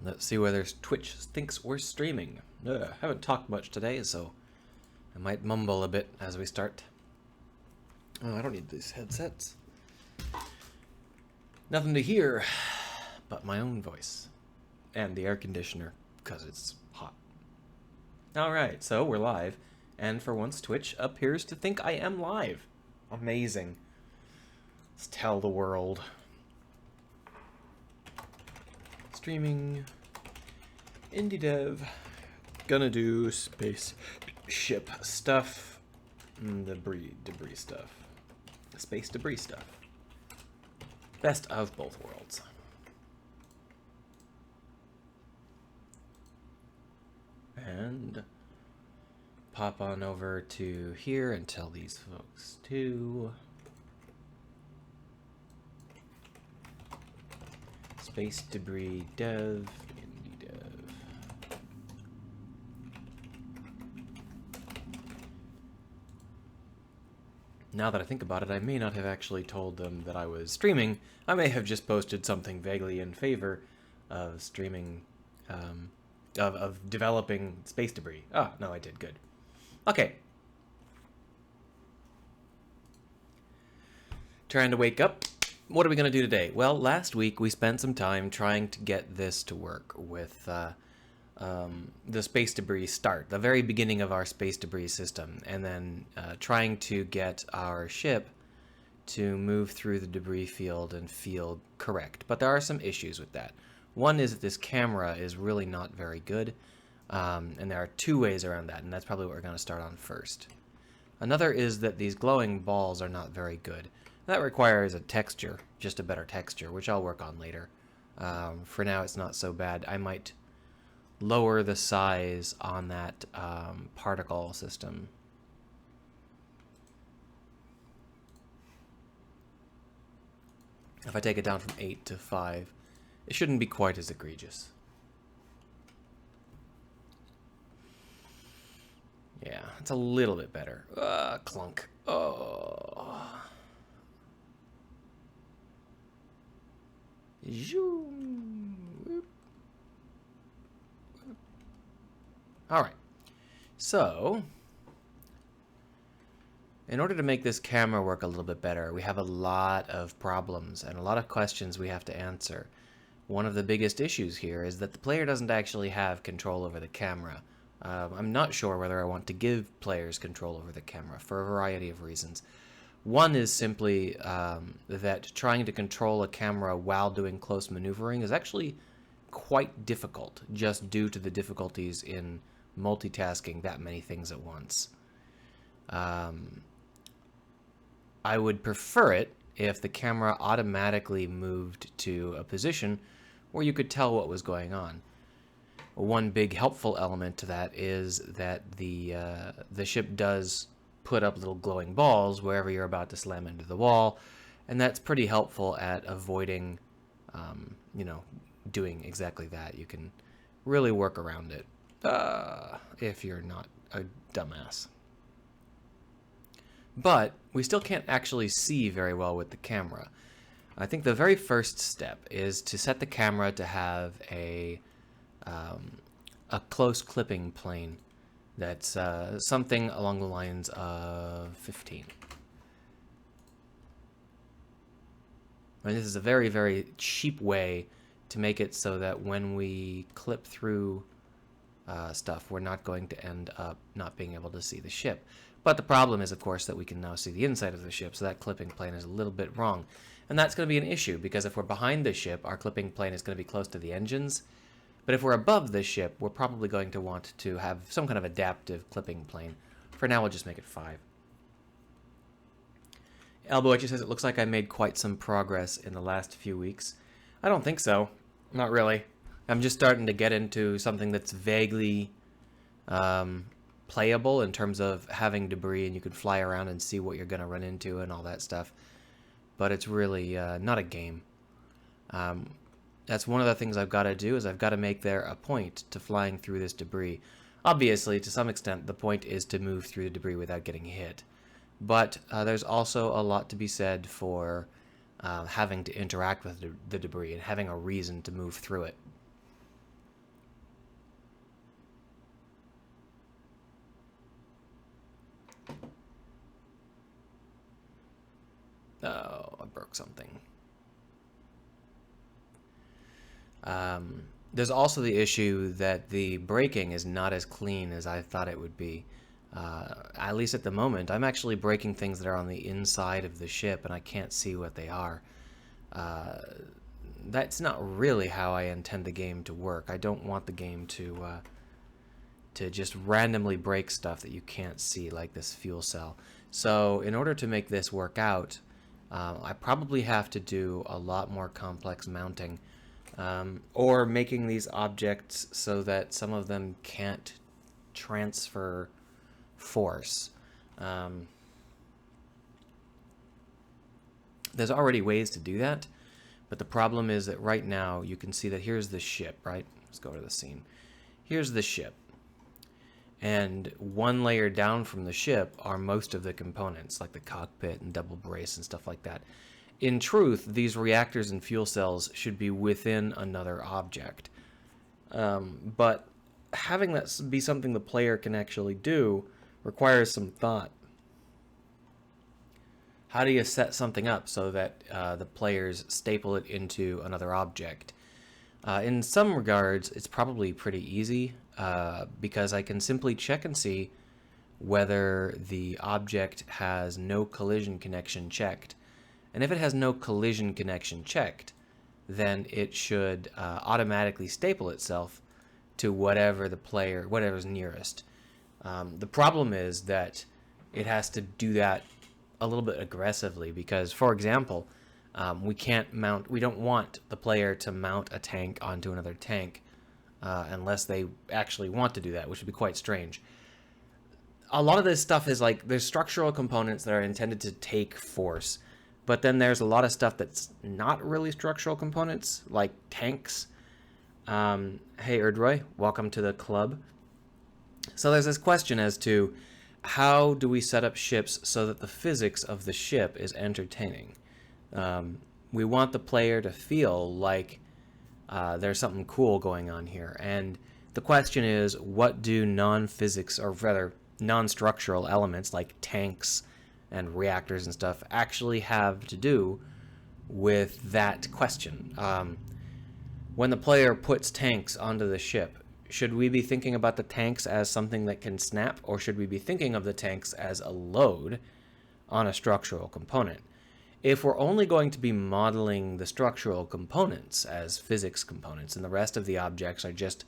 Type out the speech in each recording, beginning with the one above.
Let's see whether Twitch thinks we're streaming. Haven't talked much today, so I might mumble a bit as we start. Oh, I don't need these headsets. Nothing to hear but my own voice. And the air conditioner, because it's hot. Alright, so we're live. And for once, Twitch appears to think I am live. Amazing. Let's tell the world. Streaming. Indie dev. Gonna do spaceship stuff. Debris stuff. Space debris stuff. Best of both worlds. And pop on over to here and tell these folks to space debris dev, indie dev. Now that I think about it, I may not have actually told them that I was streaming. I may have just posted something vaguely in favor of streaming, of developing space debris. Ah, no, I did. Good. Okay. Trying to wake up. What are we going to do today? Well, last week we spent some time trying to get this to work with the space debris start, the very beginning of our space debris system, and then trying to get our ship to move through the debris field and feel correct. But there are some issues with that. One is that this camera is really not very good, and there are two ways around that, and that's probably what we're going to start on first. Another is that these glowing balls are not very good. That requires a texture, just a better texture, which I'll work on later. For now, it's not so bad. I might lower the size on that particle system. If I take it down from 8 to 5, it shouldn't be quite as egregious. Yeah, it's a little bit better. Clunk. Oh. Alright, so in order to make this camera work a little bit better, we have a lot of problems and a lot of questions we have to answer. One of the biggest issues here is that the player doesn't actually have control over the camera. I'm not sure whether I want to give players control over the camera for a variety of reasons. One is simply that trying to control a camera while doing close maneuvering is actually quite difficult, just due to the difficulties in multitasking that many things at once. I would prefer it if the camera automatically moved to a position where you could tell what was going on. One big helpful element to that is that the ship does put up little glowing balls wherever you're about to slam into the wall, and that's pretty helpful at avoiding, doing exactly that. You can really work around it if you're not a dumbass. But we still can't actually see very well with the camera. I think the very first step is to set the camera to have a close clipping plane that's something along the lines of 15. And this is a very, very cheap way to make it so that when we clip through stuff, we're not going to end up not being able to see the ship. But the problem is, of course, that we can now see the inside of the ship, so that clipping plane is a little bit wrong. And that's going to be an issue, because if we're behind the ship, our clipping plane is going to be close to the engines. But if we're above the ship, we're probably going to want to have some kind of adaptive clipping plane. For now, we'll just make it 5. Elbow Etcher says, it looks like I made quite some progress in the last few weeks. I don't think so. Not really. I'm just starting to get into something that's vaguely playable in terms of having debris and you can fly around and see what you're going to run into and all that stuff. But it's really not a game. That's one of the things I've got to do, is I've got to make there a point to flying through this debris. Obviously, to some extent, the point is to move through the debris without getting hit. But there's also a lot to be said for having to interact with the debris and having a reason to move through it. broke something. There's also the issue that the braking is not as clean as I thought it would be. At least at the moment, I'm actually breaking things that are on the inside of the ship, and I can't see what they are. That's not really how I intend the game to work. I don't want the game to just randomly break stuff that you can't see, like this fuel cell. So in order to make this work out, I probably have to do a lot more complex mounting, or making these objects so that some of them can't transfer force. There's already ways to do that, but the problem is that right now you can see that here's the ship, right? Let's go to the scene. Here's the ship. And one layer down from the ship are most of the components, like the cockpit and double brace and stuff like that. In truth, these reactors and fuel cells should be within another object. But having that be something the player can actually do requires some thought. How do you set something up so that the players staple it into another object? In some regards, it's probably pretty easy, because I can simply check and see whether the object has no collision connection checked. And if it has no collision connection checked, then it should automatically staple itself to whatever's nearest. The problem is that it has to do that a little bit aggressively because, for example, we don't want the player to mount a tank onto another tank unless they actually want to do that, which would be quite strange. A lot of this stuff is like, there's structural components that are intended to take force, but then there's a lot of stuff that's not really structural components, like tanks. Hey, Erdroy, welcome to the club. So there's this question as to how do we set up ships so that the physics of the ship is entertaining? We want the player to feel like there's something cool going on here. And the question is, what do non-physics, or rather non-structural elements like tanks and reactors and stuff actually have to do with that question? When the player puts tanks onto the ship, should we be thinking about the tanks as something that can snap, or should we be thinking of the tanks as a load on a structural component? If we're only going to be modeling the structural components as physics components and the rest of the objects are just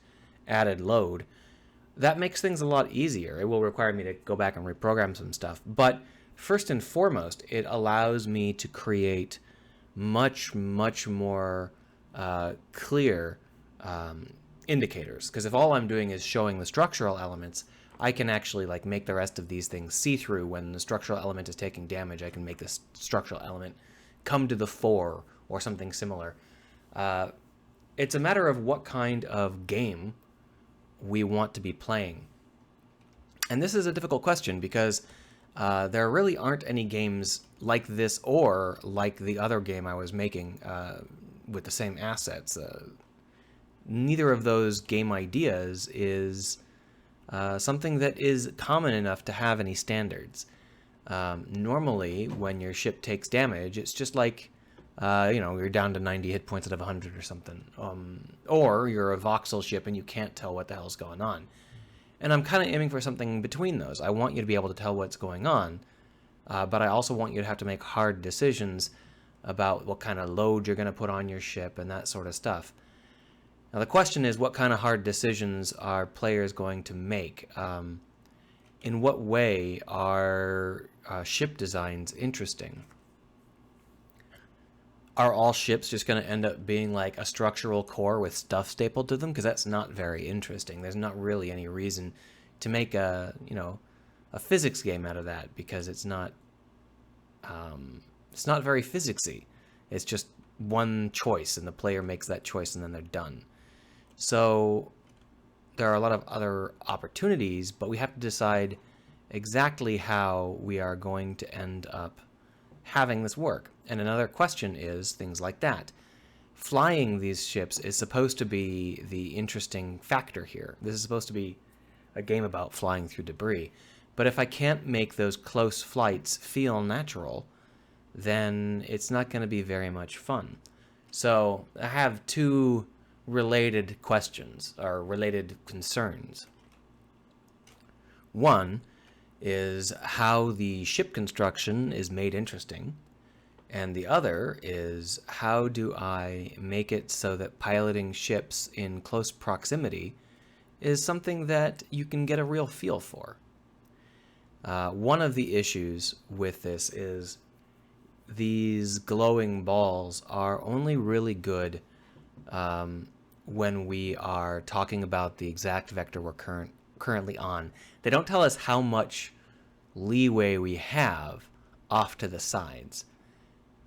added load, that makes things a lot easier. It will require me to go back and reprogram some stuff. But first and foremost, it allows me to create much, much more clear indicators. Because if all I'm doing is showing the structural elements, I can actually like make the rest of these things see-through. When the structural element is taking damage, I can make this structural element come to the fore or something similar. It's a matter of what kind of game we want to be playing. And this is a difficult question because there really aren't any games like this or like the other game I was making with the same assets. Neither of those game ideas is something that is common enough to have any standards. Normally, when your ship takes damage, it's just like, you're down to 90 hit points out of 100 or something. Or you're a voxel ship and you can't tell what the hell's going on. And I'm kind of aiming for something between those. I want you to be able to tell what's going on, but I also want you to have to make hard decisions about what kind of load you're going to put on your ship and that sort of stuff. Now the question is, what kind of hard decisions are players going to make? In what way are ship designs interesting? Are all ships just going to end up being like a structural core with stuff stapled to them? Because that's not very interesting. There's not really any reason to make a physics game out of that, because it's not very physicsy. It's just one choice, and the player makes that choice, and then they're done. So there are a lot of other opportunities, but we have to decide exactly how we are going to end up having this work. And another question is things like that. Flying these ships is supposed to be the interesting factor here. This is supposed to be a game about flying through debris. But if I can't make those close flights feel natural, then it's not going to be very much fun. So I have two related questions, or related concerns. One is how the ship construction is made interesting, and the other is how do I make it so that piloting ships in close proximity is something that you can get a real feel for. One of the issues with this is these glowing balls are only really good when we are talking about the exact vector we're currently on. They don't tell us how much leeway we have off to the sides.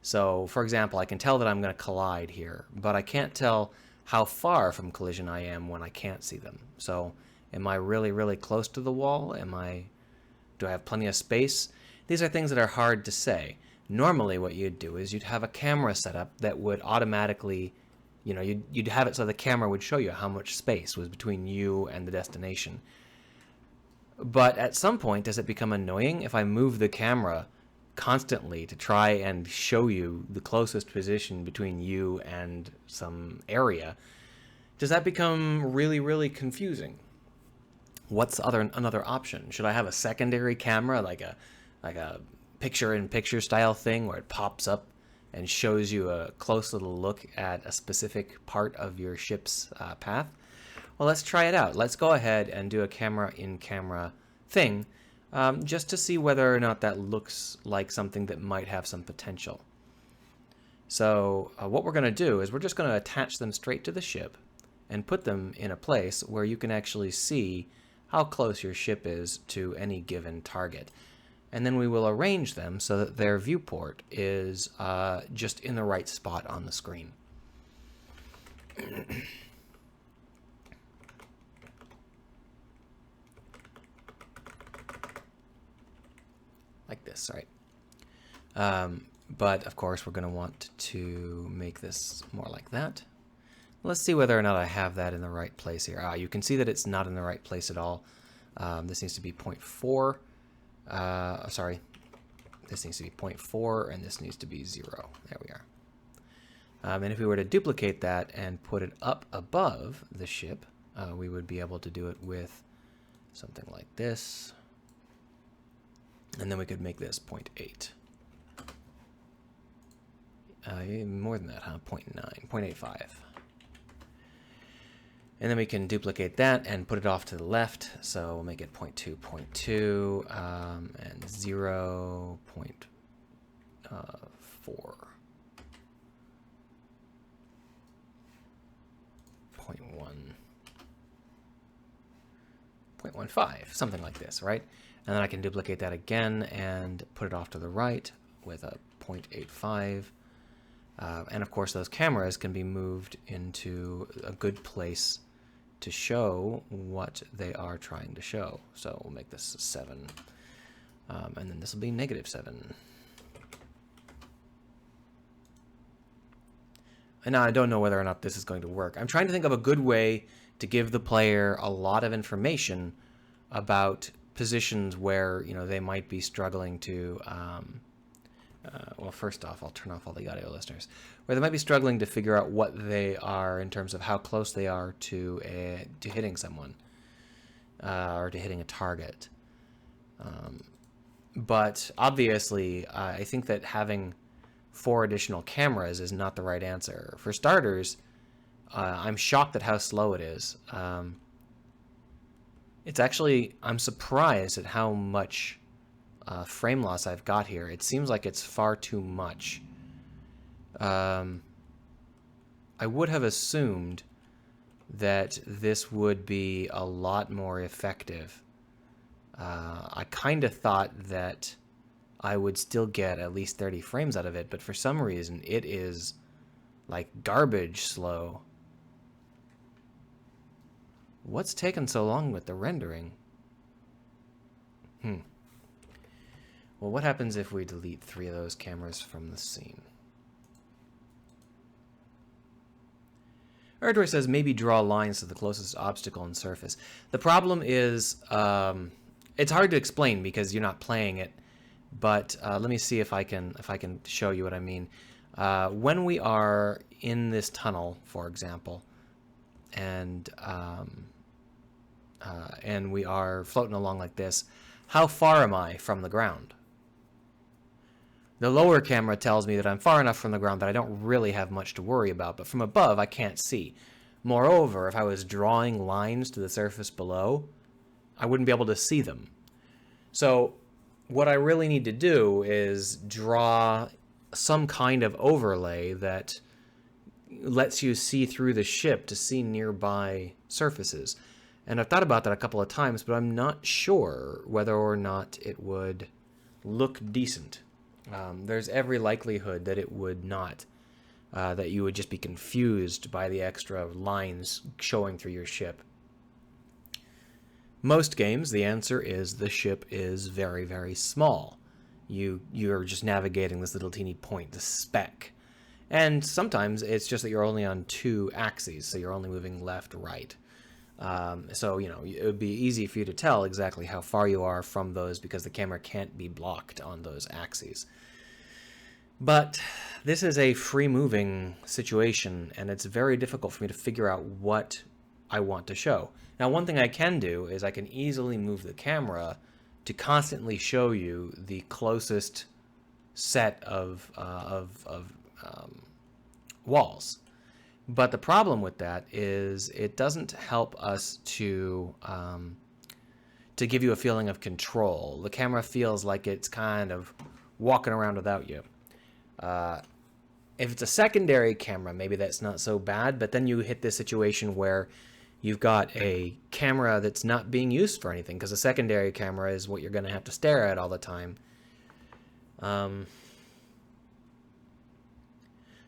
So, for example, I can tell that I'm going to collide here, but I can't tell how far from collision I am when I can't see them. So, am I really, really close to the wall? Do I have plenty of space? These are things that are hard to say. Normally, what you'd do is you'd have a camera set up that would automatically, you'd have it so the camera would show you how much space was between you and the destination. But at some point, does it become annoying if I move the camera constantly to try and show you the closest position between you and some area? Does that become really, really confusing? What's another option? Should I have a secondary camera, like a picture-in-picture style thing where it pops up and shows you a close little look at a specific part of your ship's path? Well, let's try it out. Let's go ahead and do a camera-in-camera thing just to see whether or not that looks like something that might have some potential. So what we're going to do is we're just going to attach them straight to the ship and put them in a place where you can actually see how close your ship is to any given target. And then we will arrange them so that their viewport is just in the right spot on the screen. Like this, right? But of course we're going to want to make this more like that. Let's see whether or not I have that in the right place here. You can see that it's not in the right place at all. This needs to be 0.4. Sorry, this needs to be 0.4 and this needs to be 0. There we are. And if we were to duplicate that and put it up above the ship, we would be able to do it with something like this. And then we could make this 0.8. More than that, huh? 0.9, 0.85. And then we can duplicate that and put it off to the left. So we'll make it 0.2, 0.2, and 0.4. 0.15, something like this, right? And then I can duplicate that again and put it off to the right with a 0.85. And of course, those cameras can be moved into a good place to show what they are trying to show. So we'll make this 7, and then this will be -7. And now I don't know whether or not this is going to work. I'm trying to think of a good way to give the player a lot of information about positions where they might be struggling to. Well, first off, I'll turn off all the audio listeners. Where they might be struggling to figure out what they are in terms of how close they are to hitting someone or to hitting a target. But obviously, I think that having 4 additional cameras is not the right answer. For starters, I'm shocked at how slow it is. I'm surprised at how much frame loss I've got here. It seems like it's far too much. I would have assumed that this would be a lot more effective. I kind of thought that I would still get at least 30 frames out of it, but for some reason it is like garbage slow. What's taken so long with the rendering? Well, what happens if we delete 3 of those cameras from the scene? Erdway says maybe draw lines to the closest obstacle and surface. The problem is it's hard to explain because you're not playing it, But let me see if I can show you what I mean. When we are in this tunnel, for example, and we are floating along like this, how far am I from the ground? The lower camera tells me that I'm far enough from the ground that I don't really have much to worry about, but from above I can't see. Moreover, if I was drawing lines to the surface below, I wouldn't be able to see them. So what I really need to do is draw some kind of overlay that lets you see through the ship to see nearby surfaces. And I've thought about that a couple of times, but I'm not sure whether or not it would look decent. There's every likelihood that it would not, that you would just be confused by the extra lines showing through your ship. Most games, the answer is the ship is very, very small. You're just navigating this little teeny point, the speck. And sometimes it's just that you're only on 2 axes, so you're only moving left, right. So, you know, it would be easy for you to tell exactly how far you are from those because the camera can't be blocked on those axes. But this is a free-moving situation, and it's very difficult for me to figure out what I want to show. Now, one thing I can do is I can easily move the camera to constantly show you the closest set of walls. But the problem with that is it doesn't help us to give you a feeling of control. The camera feels like it's kind of walking around without you. If it's a secondary camera, maybe that's not so bad, but then you hit this situation where you've got a camera that's not being used for anything, because a secondary camera is what you're going to have to stare at all the time.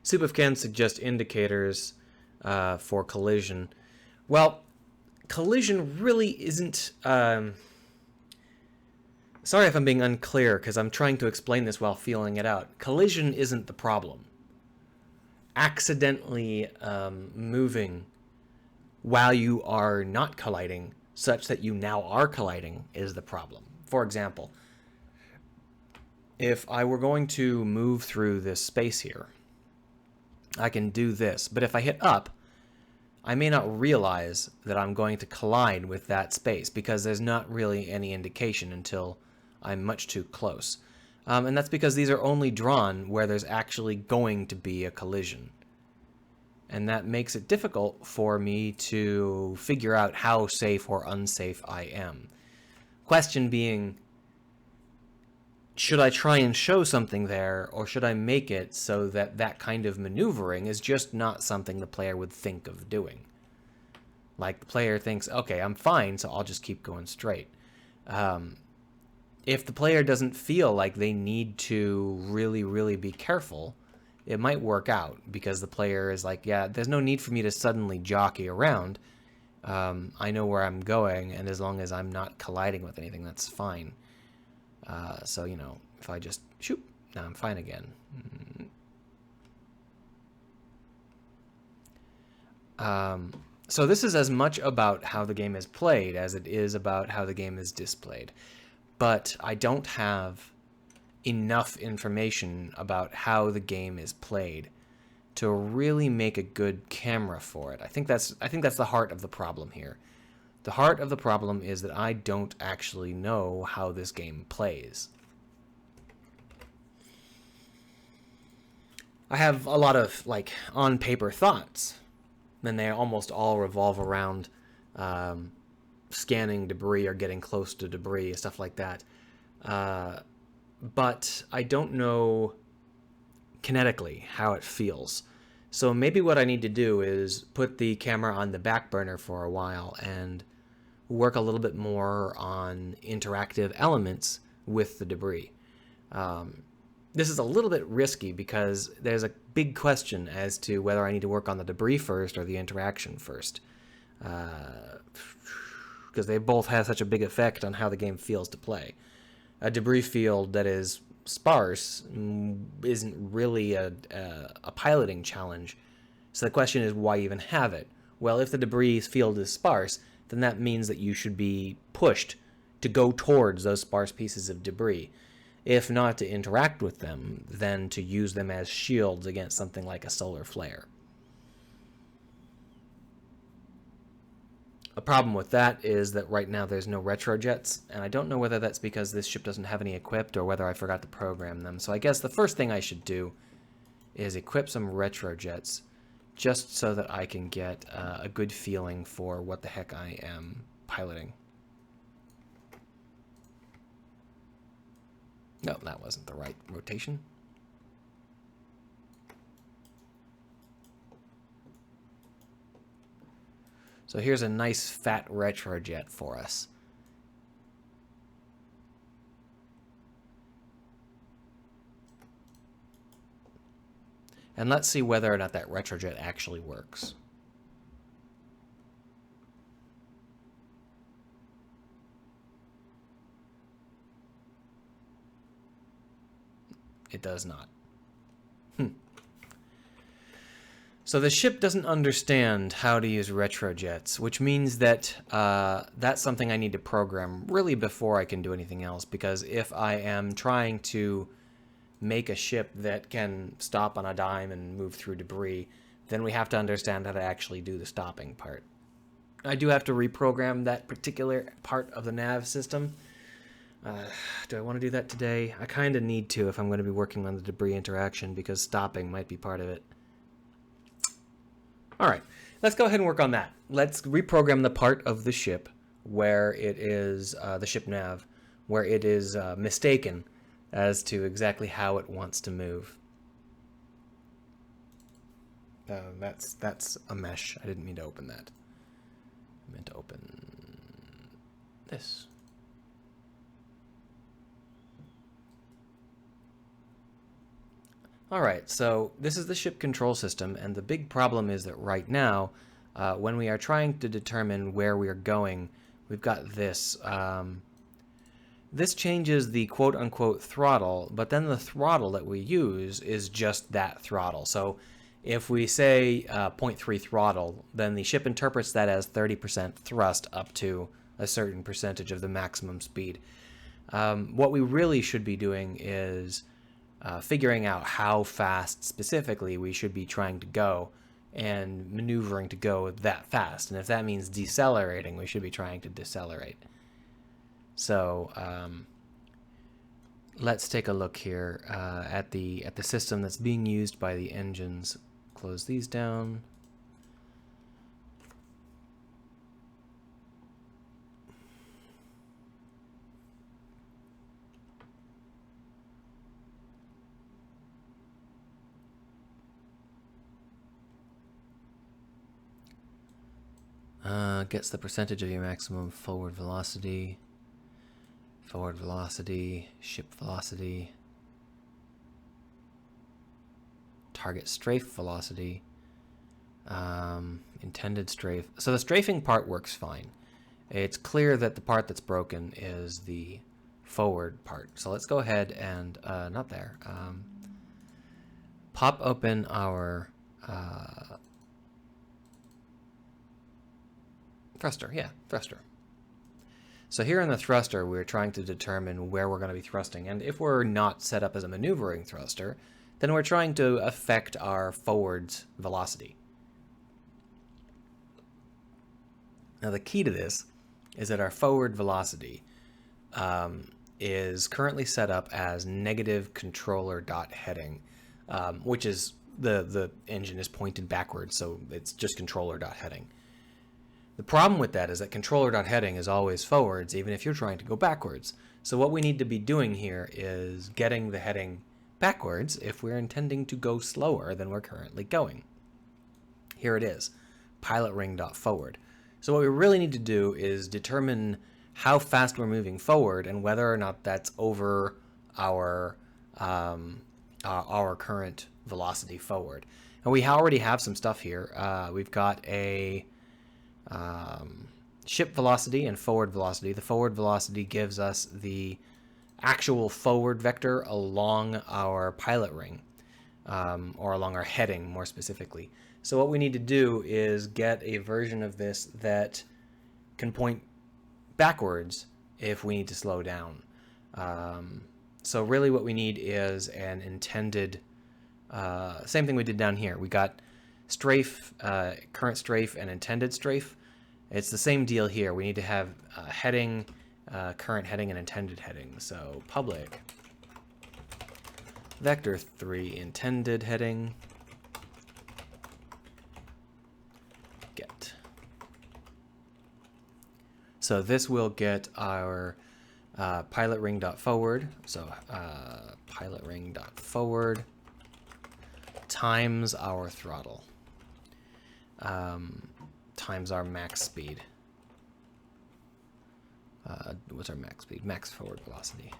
Supifcan suggests indicators for collision. Well, collision really isn't... Sorry if I'm being unclear, because I'm trying to explain this while feeling it out. Collision isn't the problem. Accidentally moving while you are not colliding, such that you now are colliding, is the problem. For example, if I were going to move through this space here, I can do this, but if I hit up, I may not realize that I'm going to collide with that space because there's not really any indication until I'm much too close. And that's because these are only drawn where there's actually going to be a collision. And that makes it difficult for me to figure out how safe or unsafe I am. Question being, should I try and show something there, or should I make it so that that kind of maneuvering is just not something the player would think of doing? Like, the player thinks, okay, I'm fine, so I'll just keep going straight. If the player doesn't feel like they need to really, really be careful, it might work out, because the player is like, yeah, there's no need for me to suddenly jockey around. I know where I'm going, and as long as I'm not colliding with anything, that's fine. So, you know, if I just shoot, now I'm fine again. So this is as much about how the game is played as it is about how the game is displayed. But I don't have enough information about how the game is played to really make a good camera for it. I think that's the heart of the problem here. The heart of the problem is that I don't actually know how this game plays. I have a lot of, like, on-paper thoughts, and they almost all revolve around scanning debris or getting close to debris, stuff like that. But I don't know kinetically how it feels. So maybe what I need to do is put the camera on the back burner for a while and work a little bit more on interactive elements with the debris. This is a little bit risky because there's a big question as to whether I need to work on the debris first or the interaction first. Because they both have such a big effect on how the game feels to play. A debris field that is sparse isn't really a piloting challenge. So the question is, why even have it? Well, if the debris field is sparse, then that means that you should be pushed to go towards those sparse pieces of debris. if not to interact with them, then to use them as shields against something like a solar flare. A problem with that is that right now there's no retrojets, and I don't know whether that's because this ship doesn't have any equipped or whether I forgot to program them. So I guess the first thing I should do is equip some retrojets just so that I can get a good feeling for what the heck I am piloting. No, that wasn't the right rotation. So here's a nice fat retrojet for us. And let's see whether or not that retrojet actually works. It does not. So the ship doesn't understand how to use retrojets, which means that that's something I need to program really before I can do anything else, because if I am trying to make a ship that can stop on a dime and move through debris, then we have to understand how to actually do the stopping part. I do have to reprogram that particular part of the nav system. Do I want to do that today? I kind of need to if I'm going to be working on the debris interaction, because stopping might be part of it. All right, let's go ahead and work on that. Let's reprogram the part of the ship where it is, the ship nav, where it is mistaken as to exactly how it wants to move. That's a mesh. I didn't mean to open that. I meant to open this. All right, so this is the ship control system, and the big problem is that right now, when we are trying to determine where we are going, we've got this. This changes the quote-unquote throttle, but then the throttle that we use is just that throttle. So if we say 0.3 throttle, then the ship interprets that as 30% thrust up to a certain percentage of the maximum speed. What we really should be doing is figuring out how fast specifically we should be trying to go and maneuvering to go that fast. And if that means decelerating, we should be trying to decelerate. So let's take a look here at the system that's being used by the engines. Close these down. Gets the percentage of your maximum forward velocity, ship velocity, target strafe velocity, intended strafe. So the strafing part works fine. It's clear that the part that's broken is the forward part. So let's go ahead and, not there, pop open our thruster, yeah, thruster. So here in the thruster, we're trying to determine where we're going to be thrusting. And if we're not set up as a maneuvering thruster, then we're trying to affect our forward's velocity. Now the key to this is that our forward velocity is currently set up as negative controller.heading, which is the engine is pointed backwards, so it's just controller.heading. The problem with that is that controller.heading is always forwards, even if you're trying to go backwards. So what we need to be doing here is getting the heading backwards if we're intending to go slower than we're currently going. Here it is, pilotring.forward. So what we really need to do is determine how fast we're moving forward and whether or not that's over our current velocity forward. And we already have some stuff here. We've got a ship velocity and forward velocity. The forward velocity gives us the actual forward vector along our pilot ring, or along our heading more specifically. So what we need to do is get a version of this that can point backwards if we need to slow down. So really what we need is an intended, same thing we did down here. We got strafe, current strafe, and intended strafe. It's the same deal here. We need to have heading, current heading, and intended heading. So public vector3 intended heading get. So this will get our pilot ring dot forward. So pilot ring dot forward times our throttle times our max speed. What's our max speed? Max forward velocity.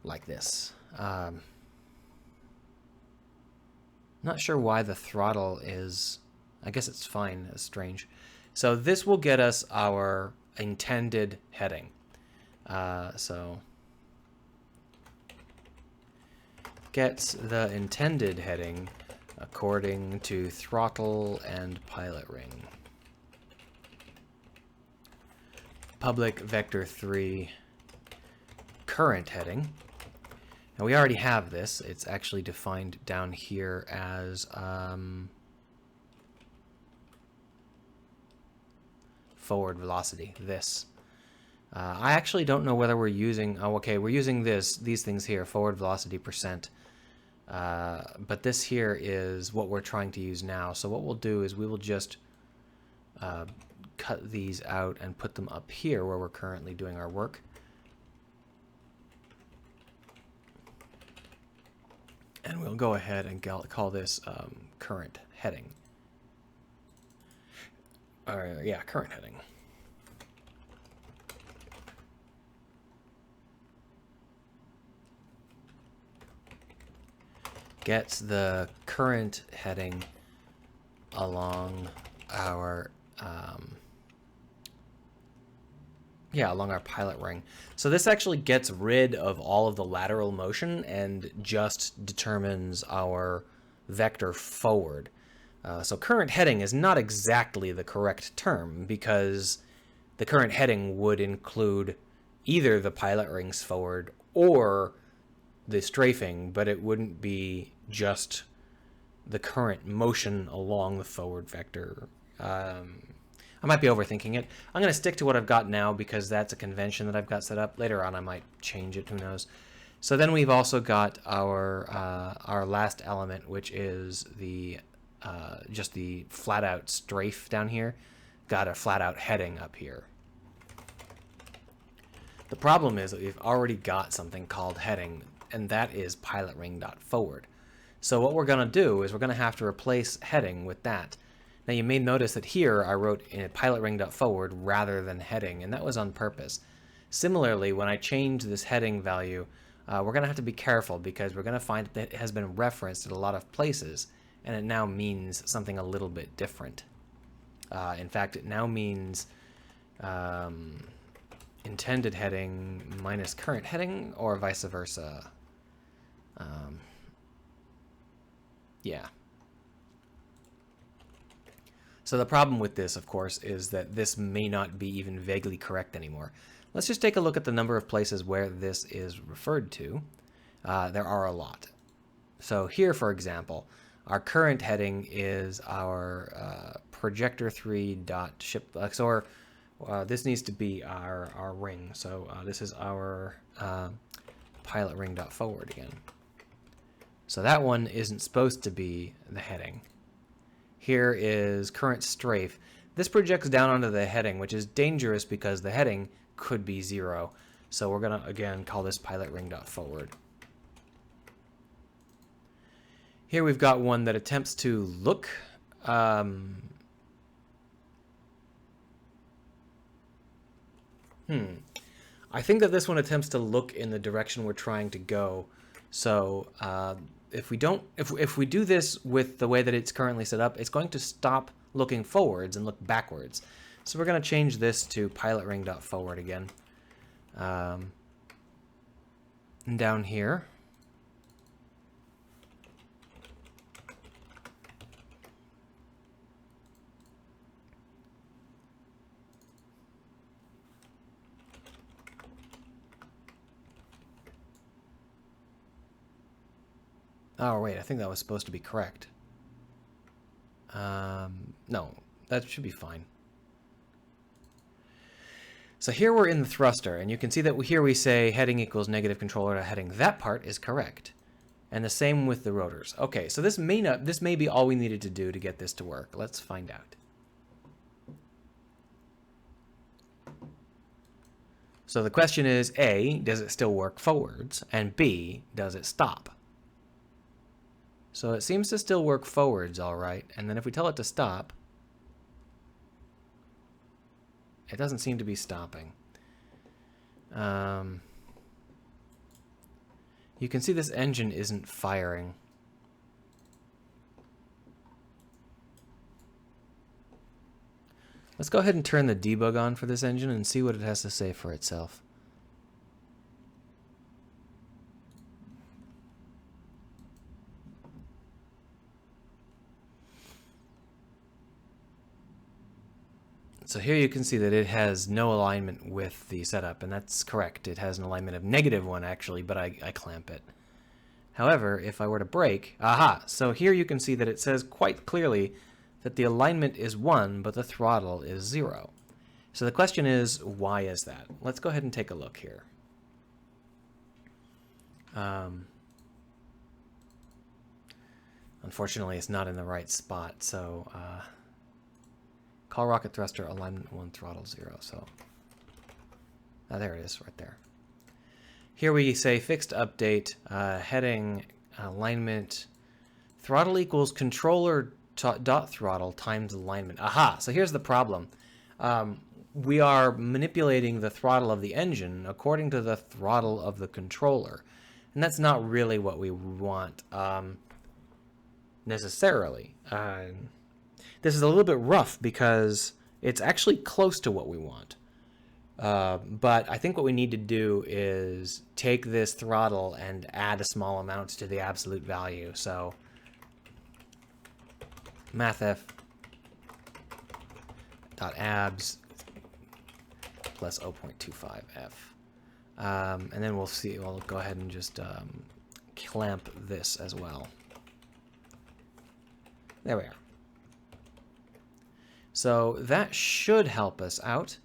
Like this. Not sure why the throttle is, I guess it's fine, it's strange. So this will get us our intended heading. So gets the intended heading according to throttle and pilot ring. Public vector3 current heading. Now we already have this. It's actually defined down here as forward velocity, this. I actually don't know whether we're using, oh okay, we're using these things here, forward velocity percent. But this here is what we're trying to use now. So what we'll do is we will just cut these out and put them up here where we're currently doing our work. And we'll go ahead and call this current heading. Yeah, current heading. Gets the current heading along our along our pilot ring. So this actually gets rid of all of the lateral motion and just determines our vector forward. So current heading is not exactly the correct term because the current heading would include either the pilot rings forward or the strafing, but it wouldn't be just the current motion along the forward vector. I might be overthinking it. I'm going to stick to what I've got now because that's a convention that I've got set up. Later on I might change it, who knows. So then we've also got our last element, which is the just the flat out strafe down here. Got a flat out heading up here. The problem is that we've already got something called heading, and that is pilot ring dot forward. So what we're going to do is we're going to have to replace heading with that. Now you may notice that here I wrote in pilot ring dot forward rather than heading, and that was on purpose. Similarly, when I change this heading value, we're going to have to be careful because we're going to find that it has been referenced in a lot of places, and it now means something a little bit different. In fact, it now means intended heading minus current heading, or vice versa. Yeah. So the problem with this, of course, is that this may not be even vaguely correct anymore. Let's just take a look at the number of places where this is referred to. There are a lot. So here, for example, our current heading is our projector3 dot ship. So this needs to be our ring. So this is our pilot ring dot forward again. So that one isn't supposed to be the heading. Here is current strafe. This projects down onto the heading, which is dangerous because the heading could be 0. So we're going to, again, call this pilot ring dot forward. Here we've got one that attempts to look. I think that this one attempts to look in the direction we're trying to go. So if we do this with the way that it's currently set up, it's going to stop looking forwards and look backwards. So we're going to change this to pilot ring dot forward again. And down here, Oh, wait, I think that was supposed to be correct. No, that should be fine. So here we're in the thruster, and you can see that here we say heading equals negative controller to heading. That part is correct. And the same with the rotors. Okay, so this may be all we needed to do to get this to work. Let's find out. So the question is, A, does it still work forwards? And B, does it stop? So it seems to still work forwards all right. And then if we tell it to stop, it doesn't seem to be stopping. You can see this engine isn't firing. Let's go ahead and turn the debug on for this engine and see what it has to say for itself. So here you can see that it has no alignment with the setup, and that's correct. It has an alignment of -1 actually, but I clamp it. However, if I were to brake, aha! So here you can see that it says quite clearly that the alignment is 1, but the throttle is 0. So the question is, why is that? Let's go ahead and take a look here. Unfortunately, it's not in the right spot, so call rocket thruster alignment 1, throttle 0. So there it is right there. Here we say fixed update, heading alignment, throttle equals controller dot throttle times alignment. Aha, so here's the problem. We are manipulating the throttle of the engine according to the throttle of the controller. And that's not really what we want necessarily. This is a little bit rough because it's actually close to what we want. But I think what we need to do is take this throttle and add a small amount to the absolute value. So mathf.abs plus 0.25f. And then we'll see, we'll go ahead and just clamp this as well. There we are. So that should help us out.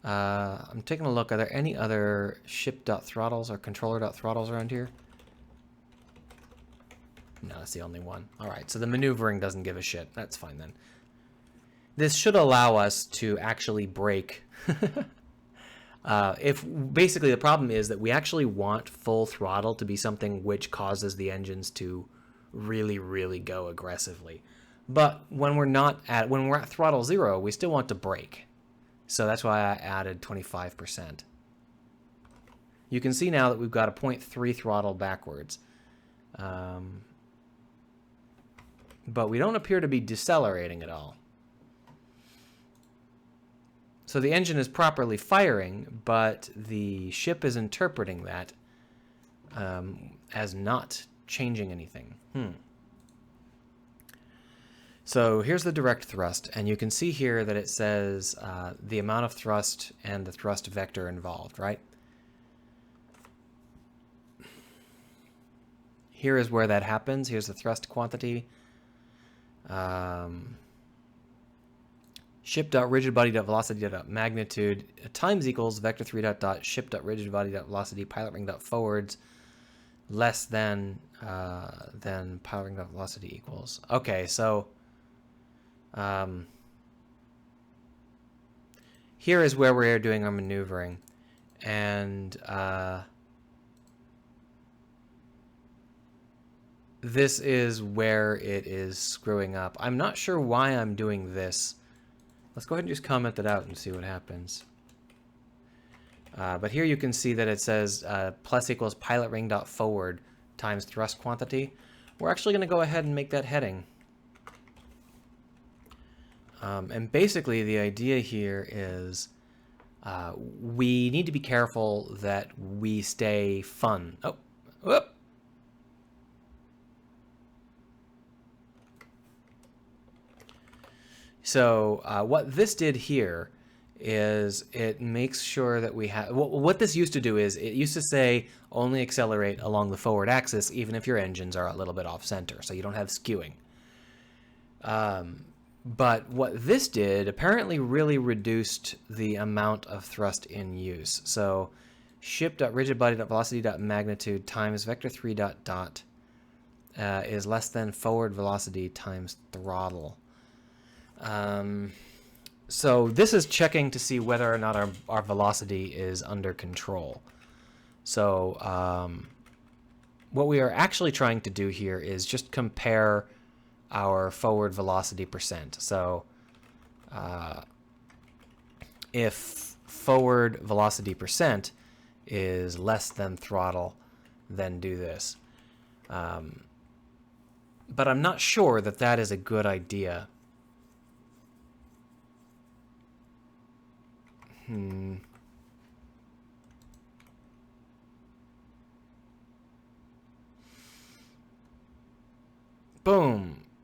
I'm taking a look. Are there any other ship.throttles or controller.throttles around here? No, that's the only one. All right, so the maneuvering doesn't give a shit. That's fine then. This should allow us to actually brake. If basically the problem is that we actually want full throttle to be something which causes the engines to really, really go aggressively. But when we're at throttle 0, we still want to brake. So that's why I added 25%. You can see now that we've got a 0.3 throttle backwards. But we don't appear to be decelerating at all. So the engine is properly firing, but the ship is interpreting that as not changing anything. So here's the direct thrust, and you can see here that it says the amount of thrust and the thrust vector involved, right? Here is where that happens. Here's the thrust quantity. Ship.rigidbody.velocity.magnitude times equals vector3.ship.rigidbody.velocity pilotring.forwards less than pilotring.velocity equals. Okay, so here is where we're doing our maneuvering, and this is where it is screwing up. I'm not sure why I'm doing this. Let's go ahead and just comment that out and see what happens. But here you can see that it says plus equals pilot ring.forward times thrust quantity. We're actually going to go ahead and make that heading. And basically the idea here is we need to be careful that we stay fun. Oh, whoop. So what this did here is it makes sure that we have... What this used to do is it used to say only accelerate along the forward axis even if your engines are a little bit off center, so you don't have skewing. But what this did apparently really reduced the amount of thrust in use. So ship.rigidbody.velocity.magnitude times vector3 dot dot is less than forward velocity times throttle. So this is checking to see whether or not our velocity is under control. So what we are actually trying to do here is just compare our forward velocity percent. So if forward velocity percent is less than throttle, then do this. But I'm not sure that that is a good idea. Boom.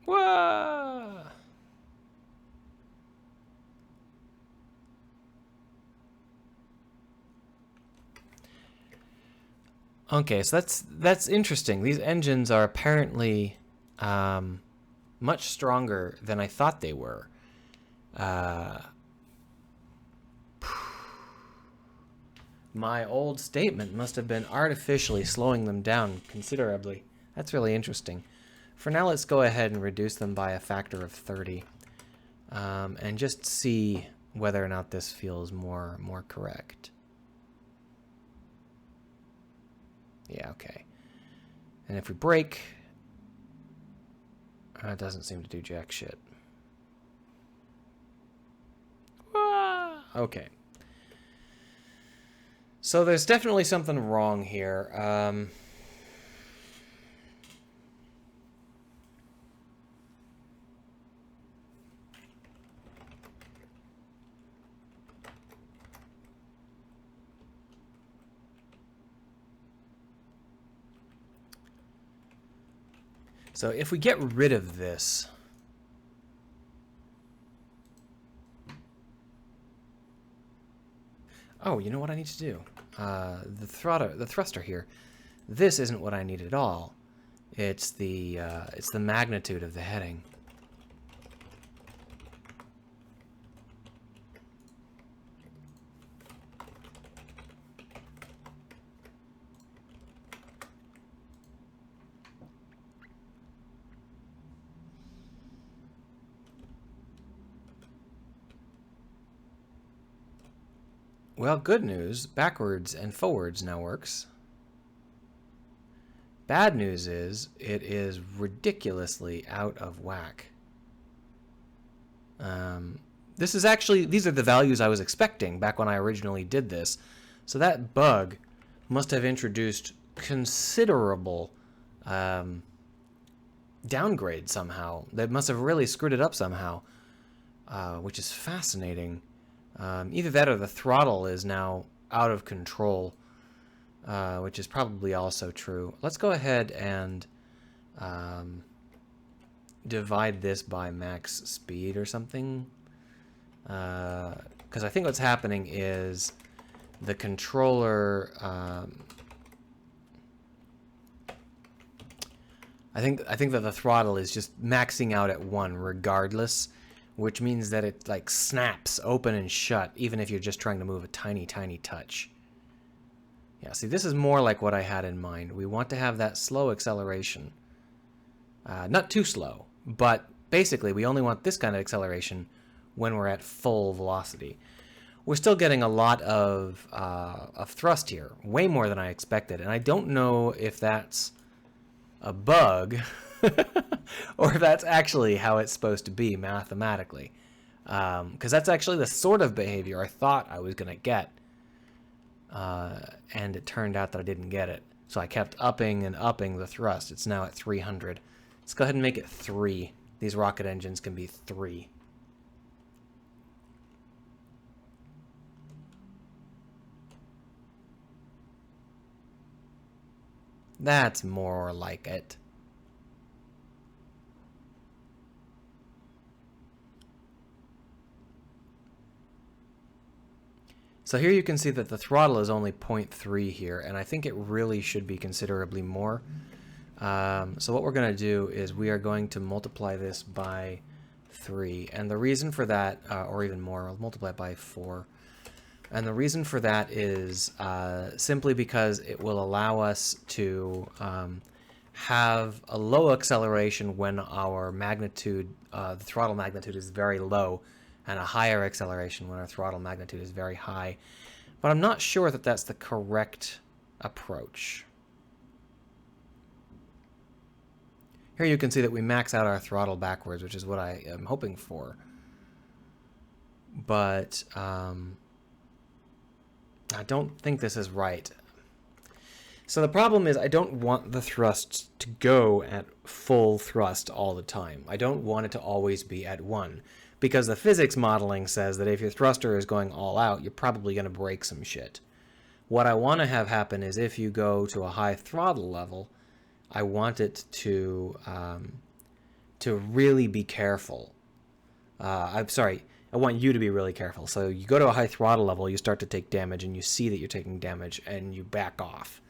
Whoa. Okay, so that's interesting. These engines are apparently much stronger than I thought they were. My old statement must have been artificially slowing them down considerably. That's really interesting. For now, let's go ahead and reduce them by a factor of 30 and just see whether or not this feels more correct. Yeah, okay. And if we brake, it doesn't seem to do jack shit. Okay. So there's definitely something wrong here. So if we get rid of this, oh, you know what I need to do? The thruster here. This isn't what I need at all. It's the magnitude of the heading. Well, good news, backwards and forwards now works. Bad news is it is ridiculously out of whack. These are the values I was expecting back when I originally did this. So that bug must have introduced considerable downgrade somehow. That must have really screwed it up somehow, which is fascinating. Either that or the throttle is now out of control, which is probably also true. Let's go ahead and divide this by max speed or something. Because I think what's happening is the controller... I think that the throttle is just maxing out at 1 regardless, which means that it like snaps open and shut even if you're just trying to move a tiny touch. Yeah, see, this is more like what I had in mind. We want to have that slow acceleration. Not too slow, but basically we only want this kind of acceleration when we're at full velocity. We're still getting a lot of thrust here, way more than I expected, and I don't know if that's a bug or if that's actually how it's supposed to be mathematically, because that's actually the sort of behavior I thought I was going to get, and it turned out that I didn't get it. So I kept upping and upping the thrust. It's now at 300. Let's go ahead and make it 3. These rocket engines can be 3. That's more like it. So here you can see that the throttle is only 0.3 here, and I think it really should be considerably more. So what we're going to do is we are going to multiply this by 3, and the reason for that, or even more, I'll multiply it by 4. And the reason for that is simply because it will allow us to have a low acceleration when our magnitude, the throttle magnitude is very low, and a higher acceleration when our throttle magnitude is very high. But I'm not sure that that's the correct approach. Here you can see that we max out our throttle backwards, which is what I am hoping for. But I don't think this is right. So the problem is I don't want the thrust to go at full thrust all the time. I don't want it to always be at 1. Because the physics modeling says that if your thruster is going all out, you're probably going to break some shit. What I want to have happen is if you go to a high throttle level, I want it to really be careful. I'm sorry, I want you to be really careful. So you go to a high throttle level, you start to take damage, and you see that you're taking damage, and you back off.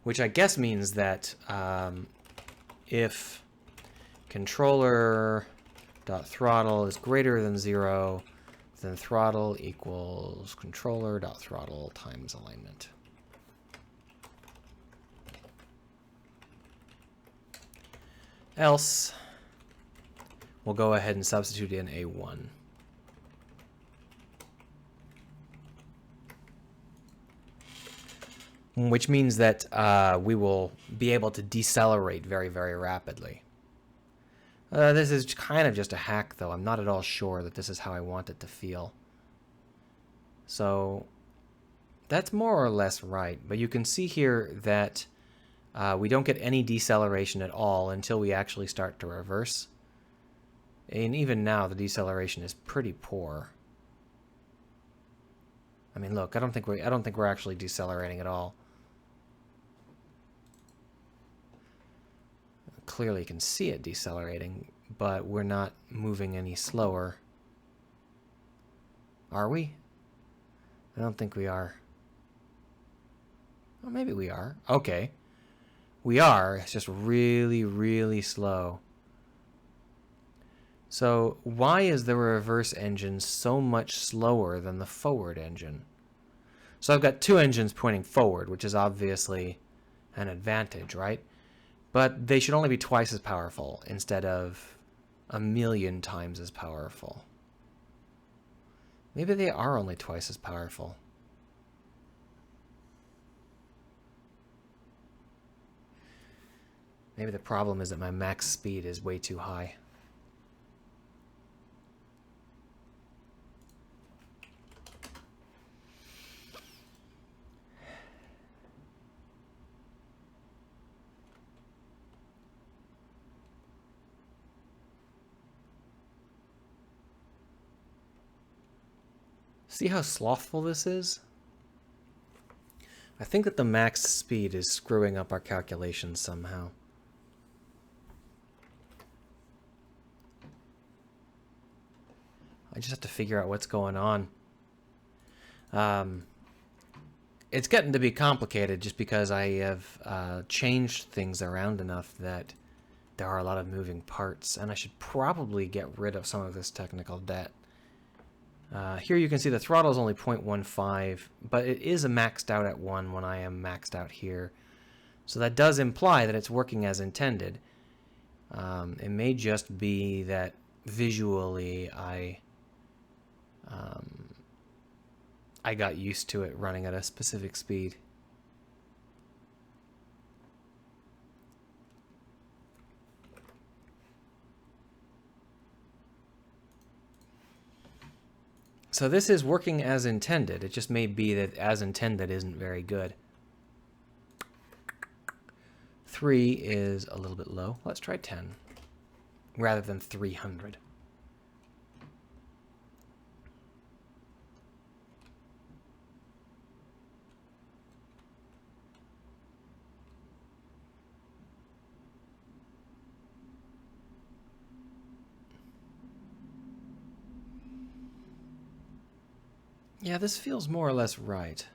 Which I guess means that if controller.throttle is greater than 0, then throttle equals controller.throttle times alignment. Else, we'll go ahead and substitute in a 1. Which means that we will be able to decelerate very, very rapidly. This is kind of just a hack, though. I'm not at all sure that this is how I want it to feel. So that's more or less right. But you can see here that we don't get any deceleration at all until we actually start to reverse. And even now, the deceleration is pretty poor. I mean, look, I don't think we're actually decelerating at all. Clearly you can see it decelerating, but we're not moving any slower. Are we? I don't think we are. Well, maybe we are. Okay. We are. It's just really, really slow. So why is the reverse engine so much slower than the forward engine? So I've got two engines pointing forward, which is obviously an advantage, right? But they should only be twice as powerful instead of 1,000,000 times as powerful. Maybe they are only twice as powerful. Maybe the problem is that my max speed is way too high. See how slothful this is? I think that the max speed is screwing up our calculations somehow. I just have to figure out what's going on. It's getting to be complicated just because I have changed things around enough that there are a lot of moving parts, and I should probably get rid of some of this technical debt. Here you can see the throttle is only 0.15, but it is maxed out at 1 when I am maxed out here. So that does imply that it's working as intended. It may just be that visually I got used to it running at a specific speed. So this is working as intended. It just may be that as intended isn't very good. 3 is a little bit low. Let's try 10 rather than 300. Yeah, this feels more or less right.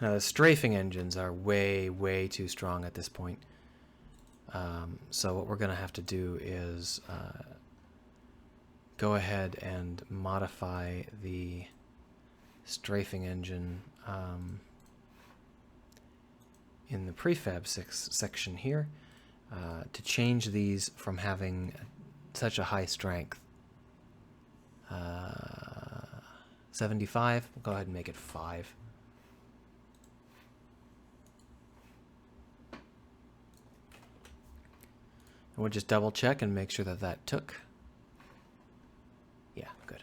Now, the strafing engines are way, way too strong at this point. So what we're going to have to do is go ahead and modify the strafing engine in the prefab section here to change these from having such a high strength. 75, we'll go ahead and make it 5. And we'll just double check and make sure that that took. Yeah, good.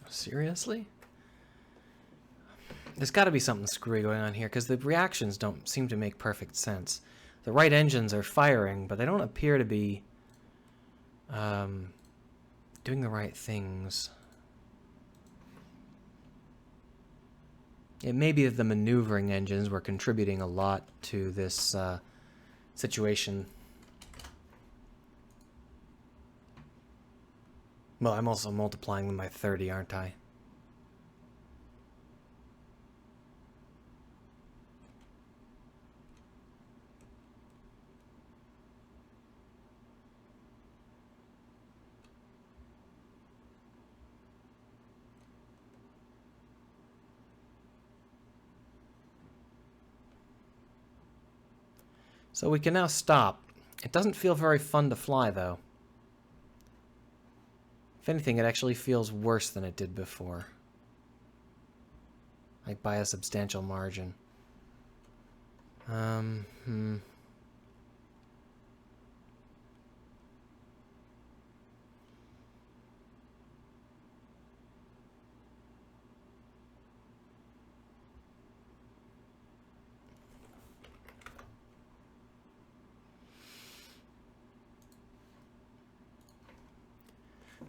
Seriously? There's got to be something screwy going on here, because the reactions don't seem to make perfect sense. The right engines are firing, but they don't appear to be doing the right things. It may be that the maneuvering engines were contributing a lot to this situation. Well, I'm also multiplying them by 30, aren't I? So we can now stop. It doesn't feel very fun to fly, though. If anything, it actually feels worse than it did before. Like by a substantial margin.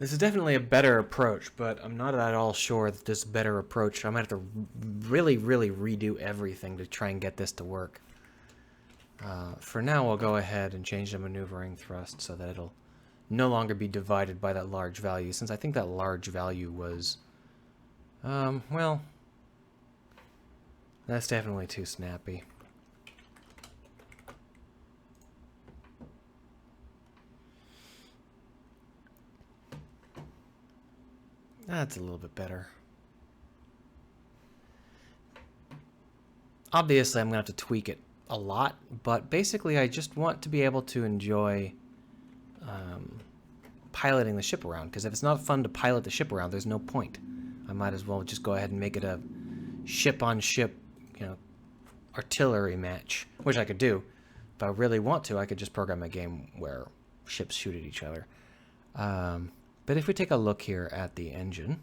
This is definitely a better approach, but I'm not at all sure that this better approach, I might have to really, really redo everything to try and get this to work. For now, we'll go ahead and change the maneuvering thrust so that it'll no longer be divided by that large value, since I think that large value was, well, that's definitely too snappy. That's a little bit better. Obviously, I'm going to have to tweak it a lot, but basically I just want to be able to enjoy piloting the ship around, because if it's not fun to pilot the ship around, there's no point. I might as well just go ahead and make it a ship-on-ship, artillery match, which I could do. If I really want to, I could just program a game where ships shoot at each other. But if we take a look here at the engine,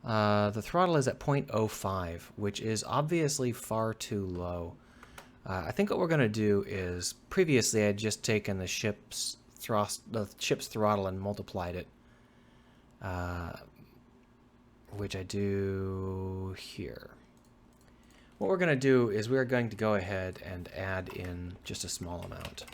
the throttle is at 0.05, which is obviously far too low. I think what we're going to do is, previously I had just taken the ship's throttle and multiplied it, which I do here. What we're going to do is we're going to go ahead and add in just a small amount.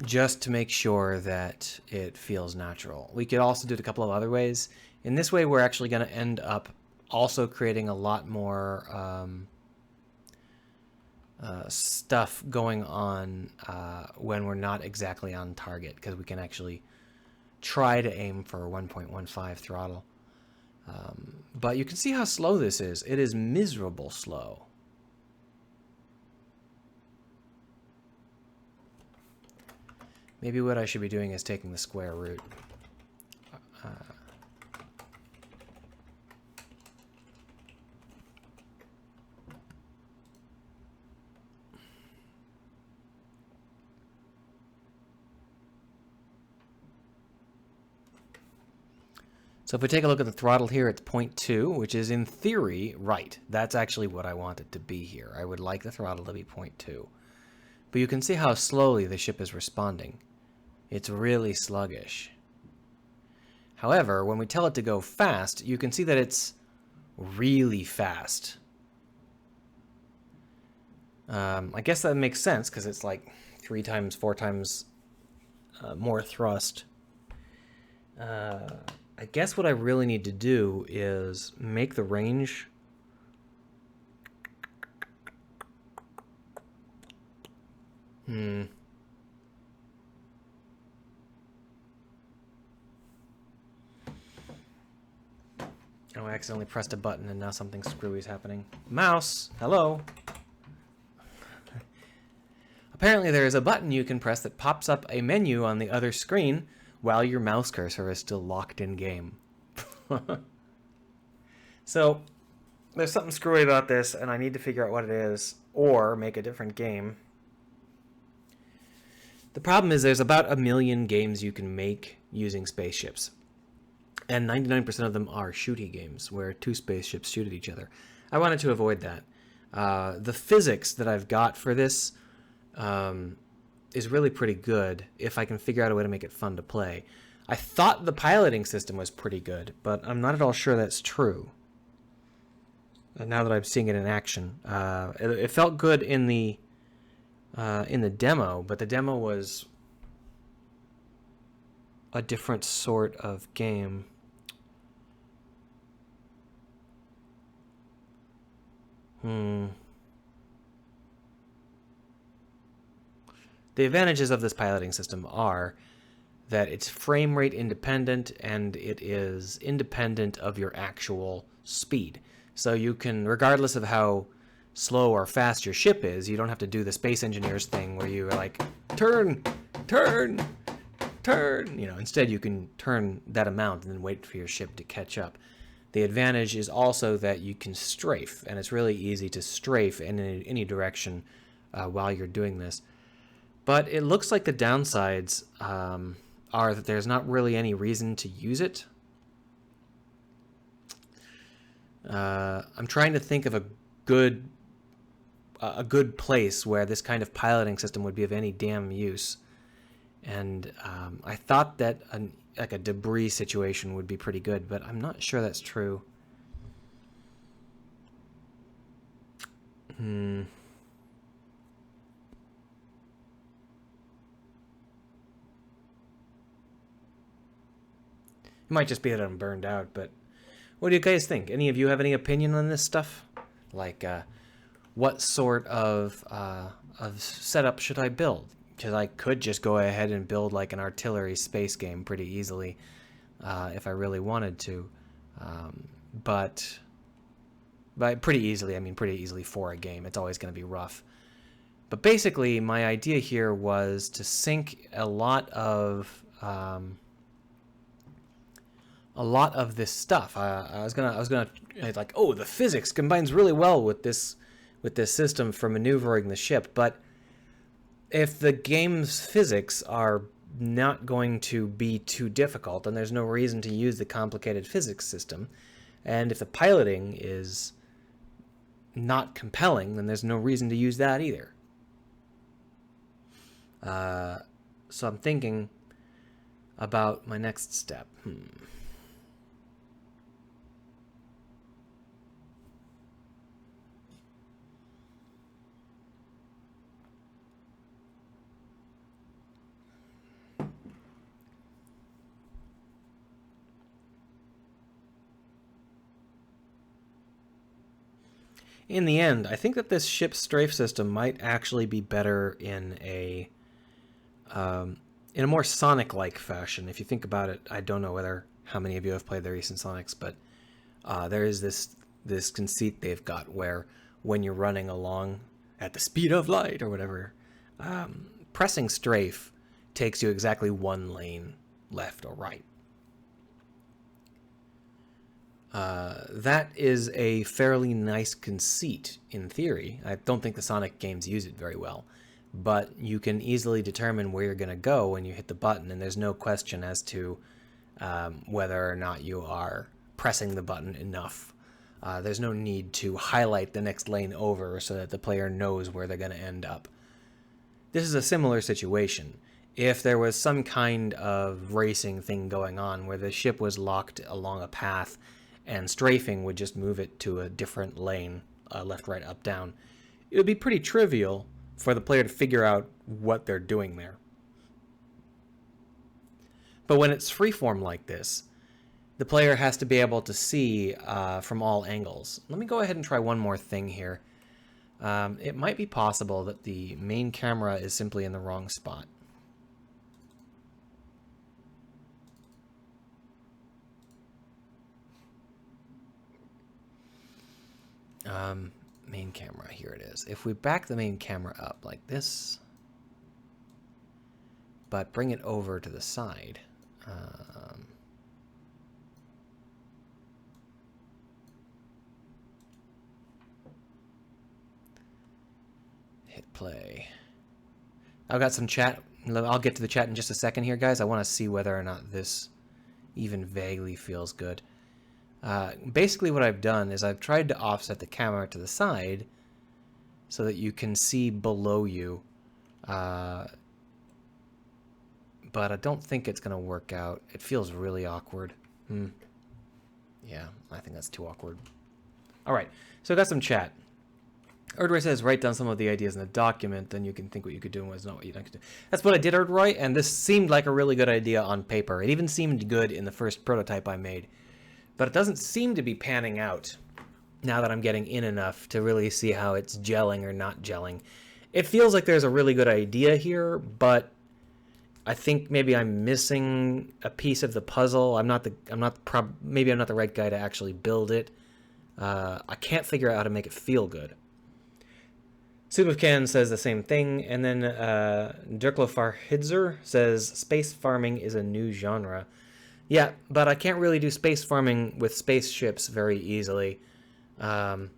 Just to make sure that it feels natural. We could also do it a couple of other ways. In this way, we're actually going to end up also creating a lot more stuff going on when we're not exactly on target, because we can actually try to aim for 1.15 throttle. But you can see how slow this is. It is miserable slow. Maybe what I should be doing is taking the square root. So if we take a look at the throttle here, it's 0.2, which is in theory right. That's actually what I want it to be here. I would like the throttle to be 0.2. But you can see how slowly the ship is responding. It's really sluggish. However, when we tell it to go fast, you can see that it's really fast. I guess that makes sense because it's like 3 times, 4 times more thrust. I guess what I really need to do is make the range Oh, I accidentally pressed a button and now something screwy is happening. Mouse, hello. Apparently there is a button you can press that pops up a menu on the other screen while your mouse cursor is still locked in game. So, there's something screwy about this, and I need to figure out what it is, or make a different game. The problem is there's about 1 million games you can make using spaceships. And 99% of them are shooty games, where 2 spaceships shoot at each other. I wanted to avoid that. The physics that I've got for this is really pretty good, if I can figure out a way to make it fun to play. I thought the piloting system was pretty good, but I'm not at all sure that's true. Now that I'm seeing it in action. It felt good in the demo, but the demo was a different sort of game. The advantages of this piloting system are that it's frame rate independent and it is independent of your actual speed. So you can, regardless of how slow or fast your ship is, you don't have to do the Space Engineers thing where you're like, turn, turn, turn. You know, instead you can turn that amount and then wait for your ship to catch up. The advantage is also that you can strafe, and it's really easy to strafe in any direction while you're doing this. But it looks like the downsides are that there's not really any reason to use it. I'm trying to think of a good place where this kind of piloting system would be of any damn use. And I thought that like a debris situation would be pretty good, but I'm not sure that's true. It might just be that I'm burned out, but what do you guys think? Any of you have any opinion on this stuff? Like, what sort of setup should I build? Because I could just go ahead and build like an artillery space game pretty easily if I really wanted to. But pretty easily, I mean pretty easily for a game. It's always going to be rough. But basically, my idea here was to sync a lot of this stuff. I was gonna like, oh, the physics combines really well with this system for maneuvering the ship, but if the game's physics are not going to be too difficult, then there's no reason to use the complicated physics system. And if the piloting is not compelling, then there's no reason to use that either. So I'm thinking about my next step. In the end, I think that this ship strafe system might actually be better in a more Sonic-like fashion. If you think about it, I don't know how many of you have played the recent Sonics, but there is this conceit they've got where when you're running along at the speed of light or whatever, pressing strafe takes you exactly 1 lane left or right. That is a fairly nice conceit in theory. I don't think the Sonic games use it very well, but you can easily determine where you're going to go when you hit the button, and there's no question as to whether or not you are pressing the button enough. There's no need to highlight the next lane over so that the player knows where they're going to end up. This is a similar situation. If there was some kind of racing thing going on where the ship was locked along a path and strafing would just move it to a different lane, left, right, up, down, it would be pretty trivial for the player to figure out what they're doing there. But when it's freeform like this, the player has to be able to see from all angles. Let me go ahead and try one more thing here. It might be possible that the main camera is simply in the wrong spot. Main camera, here it is. If we back the main camera up like this, but bring it over to the side, hit play. I've got some chat. I'll get to the chat in just a second here, guys. I want to see whether or not this even vaguely feels good. Basically what I've done is I've tried to offset the camera to the side so that you can see below you, but I don't think it's going to work out. It feels really awkward. Yeah, I think that's too awkward. All right, so I got some chat. Erdroy says, write down some of the ideas in the document, then you can think what you could do and what's not what you don't do. That's what I did, Erdroy, and this seemed like a really good idea on paper. It even seemed good in the first prototype I made. But it doesn't seem to be panning out now that I'm getting in enough to really see how it's gelling or not gelling. It feels like there's a really good idea here, but I think maybe I'm missing a piece of the puzzle. Maybe I'm not the right guy to actually build it. I can't figure out how to make it feel good. Subafcan says the same thing, and then Dirklofar Hidzer says space farming is a new genre. Yeah, but I can't really do space farming with spaceships very easily. There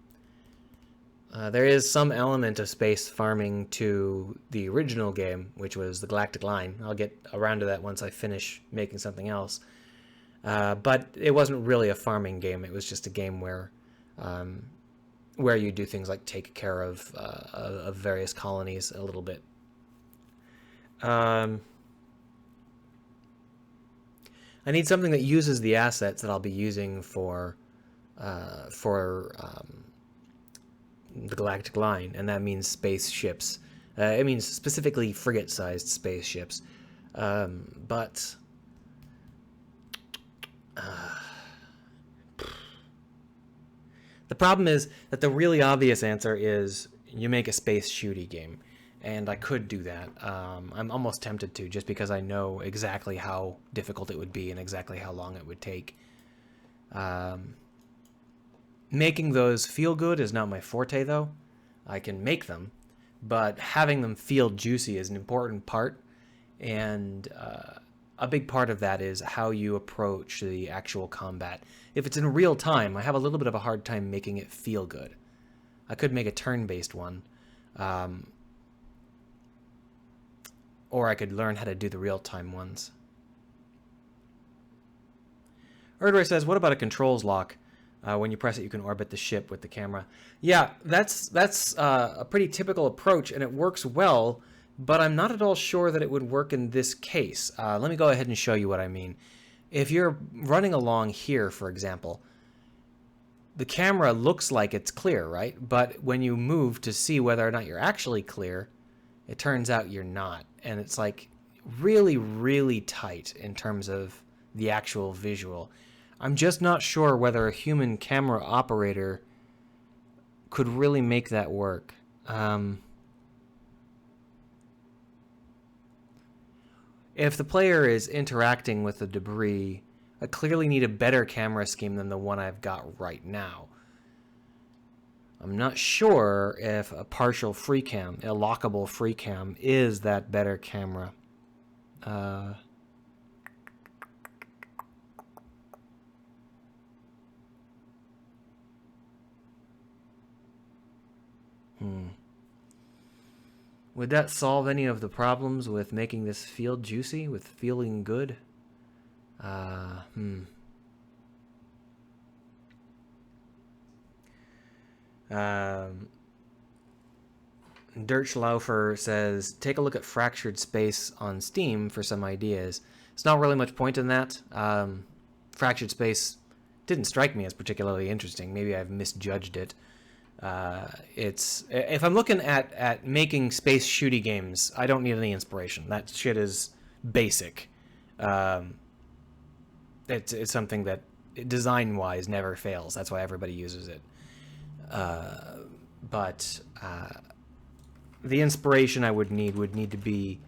is some element of space farming to the original game, which was the Galactic Line. I'll get around to that once I finish making something else. But it wasn't really a farming game. It was just a game where you do things like take care of various colonies a little bit. I need something that uses the assets that I'll be using for the Galactic Line, and that means spaceships. It means specifically frigate-sized spaceships. But the problem is that the really obvious answer is you make a space shooty game. And I could do that. I'm almost tempted to, just because I know exactly how difficult it would be and exactly how long it would take. Making those feel good is not my forte, though. I can make them, but having them feel juicy is an important part. And a big part of that is how you approach the actual combat. If it's in real time, I have a little bit of a hard time making it feel good. I could make a turn-based one. Or I could learn how to do the real-time ones. Erdroy says, what about a controls lock? When you press it, you can orbit the ship with the camera. Yeah, that's a pretty typical approach, and it works well, but I'm not at all sure that it would work in this case. Let me go ahead and show you what I mean. If you're running along here, for example, the camera looks like it's clear, right? But when you move to see whether or not you're actually clear, it turns out you're not. And it's like really, really tight in terms of the actual visual. I'm just not sure whether a human camera operator could really make that work. If the player is interacting with the debris, I clearly need a better camera scheme than the one I've got right now. I'm not sure if a partial free cam, a lockable free cam, is that better camera. Would that solve any of the problems with making this feel juicy, with feeling good? Dirtschlaufer says, take a look at Fractured Space on Steam for some ideas. It's not really much point in that. Fractured Space didn't strike me as particularly interesting. Maybe I've misjudged it. It's if I'm looking at making space shooty games, I don't need any inspiration. That shit is basic. It's something that design-wise never fails. That's why everybody uses it. But the inspiration I would need to be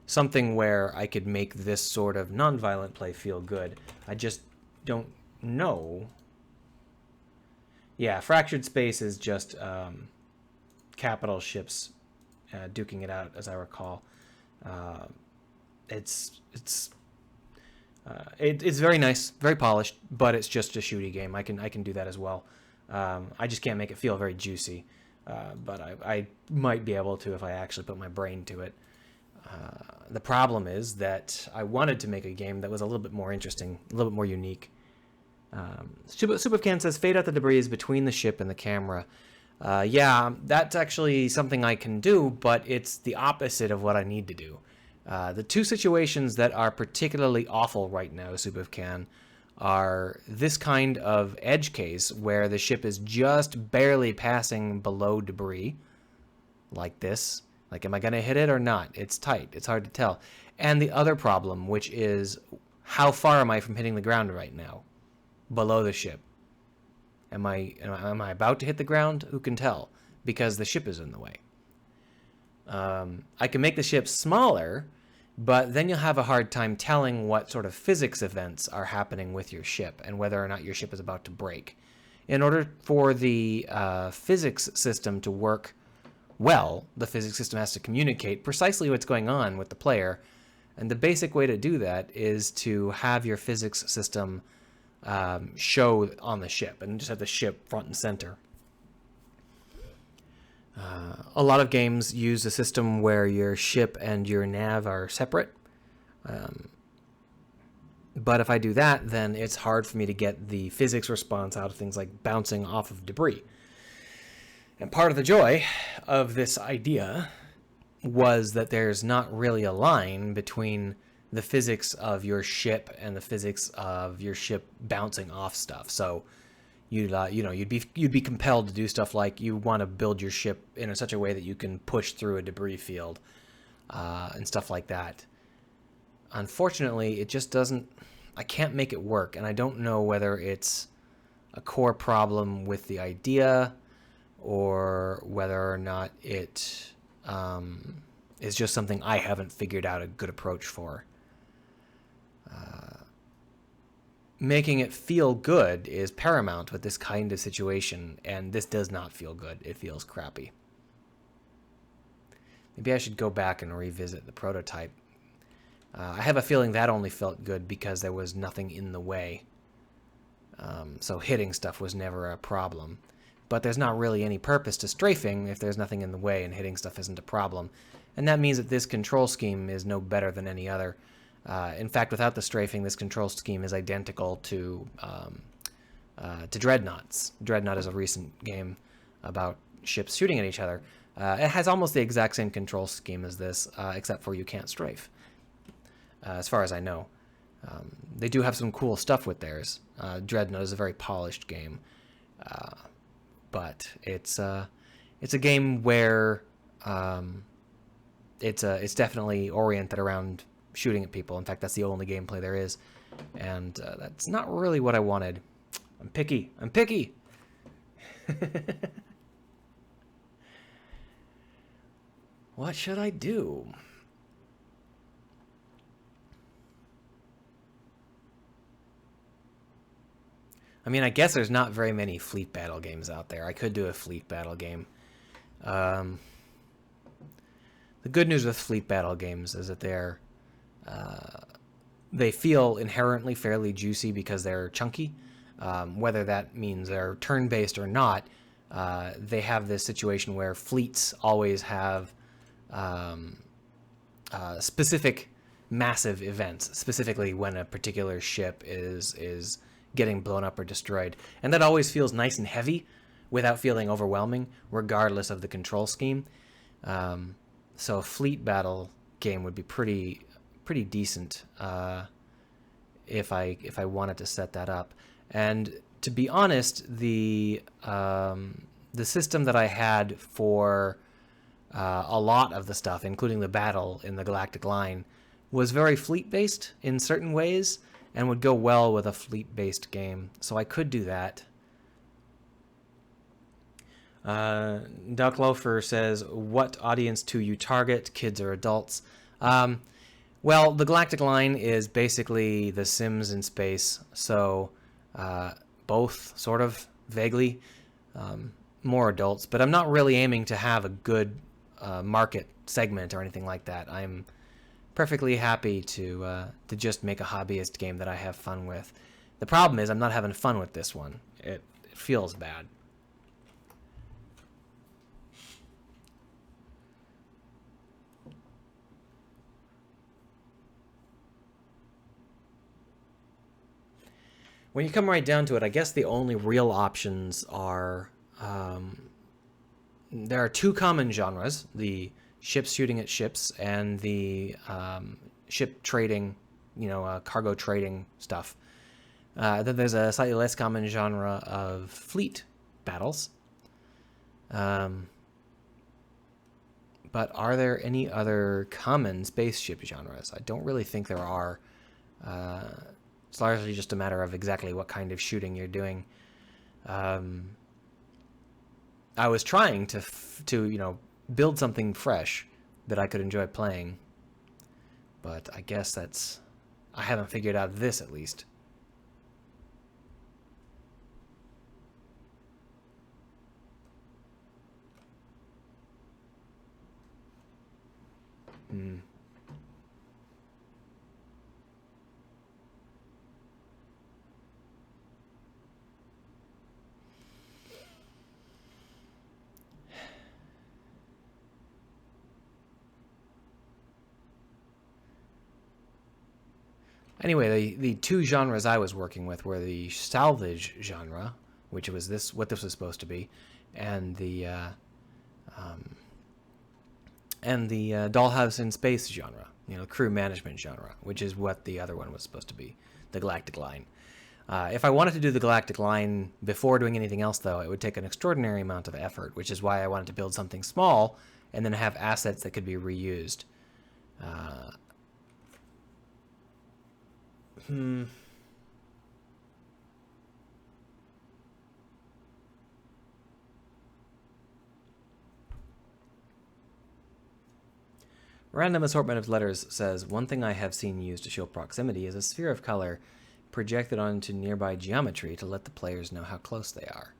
something where I could make this sort of non-violent play feel good. I just don't know. Yeah, Fractured Space is just capital ships duking it out, as I recall. It's very nice, very polished, but it's just a shooty game. I can do that as well. I just can't make it feel very juicy, but I might be able to if I actually put my brain to it. The problem is that I wanted to make a game that was a little bit more interesting, a little bit more unique. Supafcan says, fade out the debris between the ship and the camera. Yeah, that's actually something I can do, but it's the opposite of what I need to do. The two situations that are particularly awful right now, Supafcan, are this kind of edge case where the ship is just barely passing below debris, like this. Like, am I going to hit it or not? It's tight. It's hard to tell. And the other problem, which is, how far am I from hitting the ground right now? Below the ship. Am I about to hit the ground? Who can tell? Because the ship is in the way. I can make the ship smaller, but then you'll have a hard time telling what sort of physics events are happening with your ship and whether or not your ship is about to break. In order for the physics system to work well, the physics system has to communicate precisely what's going on with the player, and the basic way to do that is to have your physics system show on the ship, and just have the ship front and center. A lot of games use a system where your ship and your nav are separate. But if I do that, then it's hard for me to get the physics response out of things like bouncing off of debris. And part of the joy of this idea was that there's not really a line between the physics of your ship and the physics of your ship bouncing off stuff. So you'd be compelled to do stuff like you want to build your ship in such a way that you can push through a debris field and stuff like that. Unfortunately, it just doesn't. I can't make it work, and I don't know whether it's a core problem with the idea or whether or not it is just something I haven't figured out a good approach for. Making it feel good is paramount with this kind of situation, and this does not feel good. It feels crappy. Maybe I should go back and revisit the prototype. I have a feeling that only felt good because there was nothing in the way. So hitting stuff was never a problem. But there's not really any purpose to strafing if there's nothing in the way and hitting stuff isn't a problem. And that means that this control scheme is no better than any other. In fact, without the strafing, this control scheme is identical to Dreadnoughts. Dreadnought is a recent game about ships shooting at each other. It has almost the exact same control scheme as this, except for you can't strafe, as far as I know. They do have some cool stuff with theirs. Dreadnought is a very polished game, but it's a game where it's definitely oriented around shooting at people. In fact, that's the only gameplay there is, and that's not really what I wanted. I'm picky. What should I do? I mean, I guess there's not very many fleet battle games out there. I could do a fleet battle game. The good news with fleet battle games is that they feel inherently fairly juicy because they're chunky. Whether that means they're turn-based or not, they have this situation where fleets always have specific massive events, specifically when a particular ship is getting blown up or destroyed. And that always feels nice and heavy without feeling overwhelming, regardless of the control scheme. So a fleet battle game would be pretty decent if I wanted to set that up. And to be honest, the system that I had for a lot of the stuff, including the battle in the Galactic Line, was very fleet-based in certain ways and would go well with a fleet-based game. So I could do that. Duck Loafer says, what audience do you target, kids or adults? Well, the Galactic Line is basically The Sims in space, so both, sort of, vaguely, more adults. But I'm not really aiming to have a good market segment or anything like that. I'm perfectly happy to just make a hobbyist game that I have fun with. The problem is I'm not having fun with this one. It feels bad. When you come right down to it, I guess the only real options are there are two common genres: the ships shooting at ships and the ship trading, cargo trading stuff. Then there's a slightly less common genre of fleet battles. But are there any other common spaceship genres? I don't really think there are. It's largely just a matter of exactly what kind of shooting you're doing. I was trying to build something fresh that I could enjoy playing, but I guess I haven't figured out this, at least. Anyway, the two genres I was working with were the salvage genre, which was what this was supposed to be, and the dollhouse in space genre, crew management genre, which is what the other one was supposed to be, the Galactic Line. If I wanted to do the Galactic Line before doing anything else, though, it would take an extraordinary amount of effort, which is why I wanted to build something small and then have assets that could be reused. Random assortment of letters says, one thing I have seen used to show proximity is a sphere of color projected onto nearby geometry to let the players know how close they are.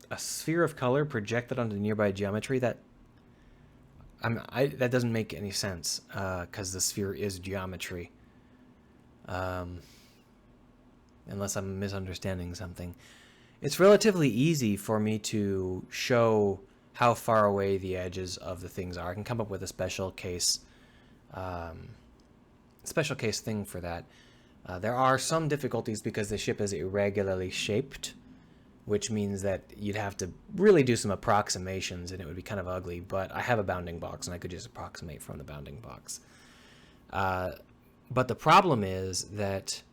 A sphere of color projected onto nearby geometry? That doesn't make any sense, because the sphere is geometry. Unless I'm misunderstanding something. It's relatively easy for me to show how far away the edges of the things are. I can come up with a special case thing for that. There are some difficulties because the ship is irregularly shaped, which means that you'd have to really do some approximations and it would be kind of ugly, but I have a bounding box and I could just approximate from the bounding box. But the problem is that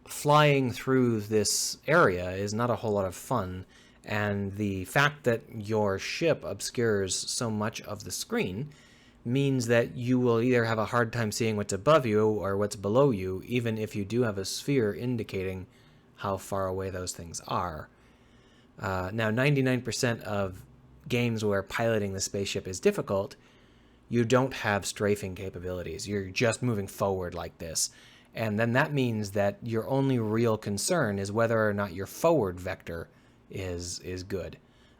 flying through this area is not a whole lot of fun, and the fact that your ship obscures so much of the screen means that you will either have a hard time seeing what's above you or what's below you, even if you do have a sphere indicating how far away those things are. Now, 99% of games where piloting the spaceship is difficult, you don't have strafing capabilities. You're just moving forward like this. And then that means that your only real concern is whether or not your forward vector is good.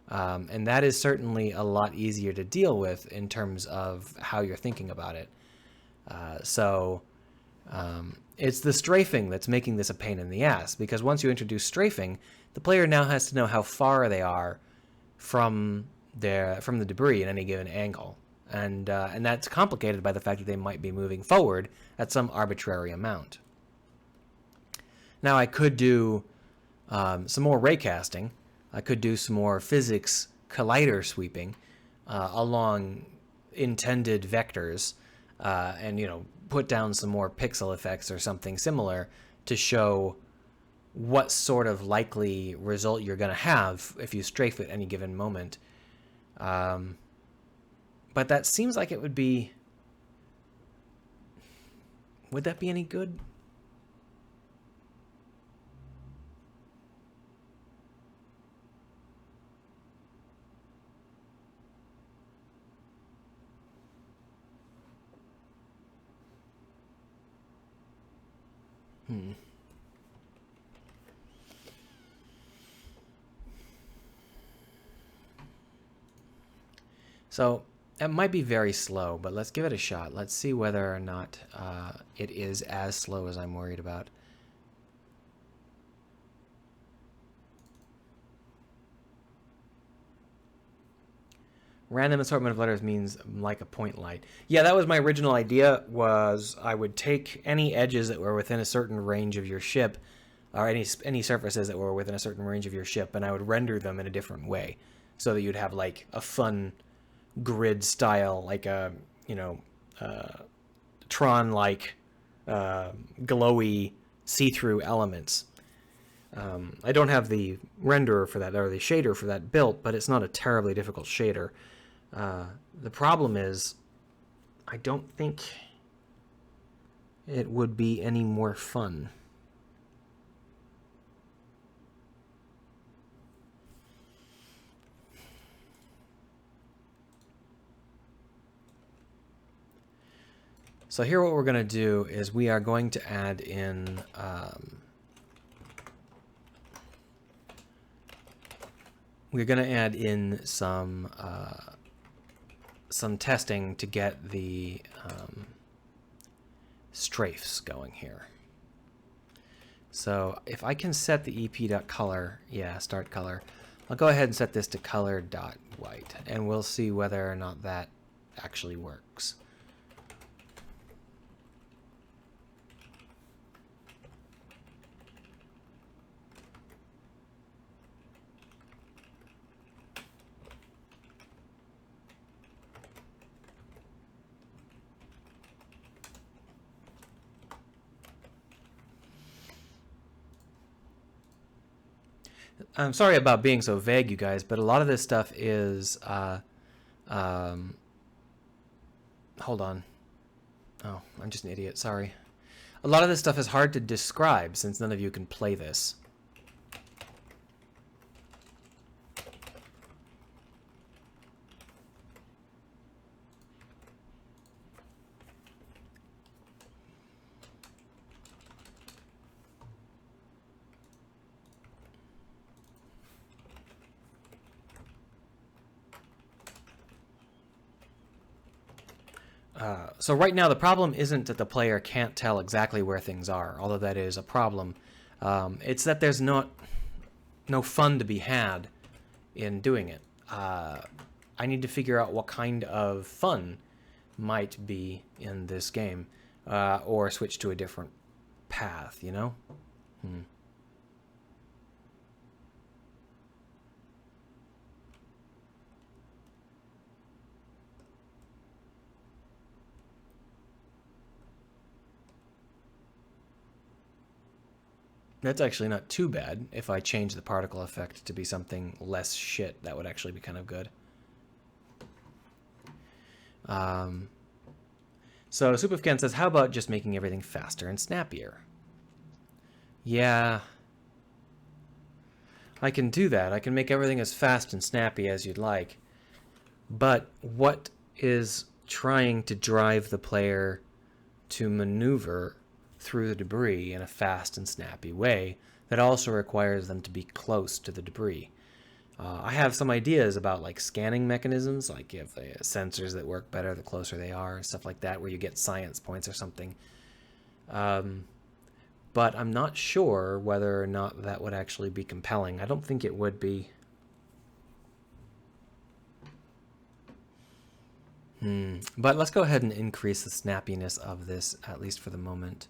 And that is certainly a lot easier to deal with in terms of how you're thinking about it. It's the strafing that's making this a pain in the ass, because once you introduce strafing, the player now has to know how far they are from from the debris at any given angle, and that's complicated by the fact that they might be moving forward at some arbitrary amount. Now I could do some more raycasting. I could do some more physics collider sweeping along intended vectors, and put down some more pixel effects or something similar to show what sort of likely result you're going to have if you strafe at any given moment. But that seems like it would be... Would that be any good? So it might be very slow, but let's give it a shot. Let's see whether or not it is as slow as I'm worried about. Random assortment of letters means like a point light. Yeah, that was my original idea, was I would take any edges that were within a certain range of your ship, or any surfaces that were within a certain range of your ship, and I would render them in a different way, so that you'd have like a fun grid style, like a, Tron-like, glowy, see-through elements. I don't have the renderer for that, or the shader for that built, but it's not a terribly difficult shader. The problem is, I don't think it would be any more fun. So here what we're going to do is we are going to add in we're going to add in some testing to get the strafes going here. So if I can set the ep.color, yeah, start color, I'll go ahead and set this to color.white, and we'll see whether or not that actually works. I'm sorry about being so vague, you guys, but a lot of this stuff is, hold on. Oh, I'm just an idiot, sorry. A lot of this stuff is hard to describe since none of you can play this. So right now the problem isn't that the player can't tell exactly where things are, although that is a problem. It's that there's no fun to be had in doing it. I need to figure out what kind of fun might be in this game, or switch to a different path, you know? That's actually not too bad. If I change the particle effect to be something less shit, that would actually be kind of good. So Supafcan says, how about just making everything faster and snappier? Yeah, I can do that. I can make everything as fast and snappy as you'd like. But what is trying to drive the player to maneuver through the debris in a fast and snappy way that also requires them to be close to the debris? I have some ideas about like scanning mechanisms, like you have sensors that work better the closer they are, and stuff like that, where you get science points or something. But I'm not sure whether or not that would actually be compelling. I don't think it would be. But let's go ahead and increase the snappiness of this, at least for the moment.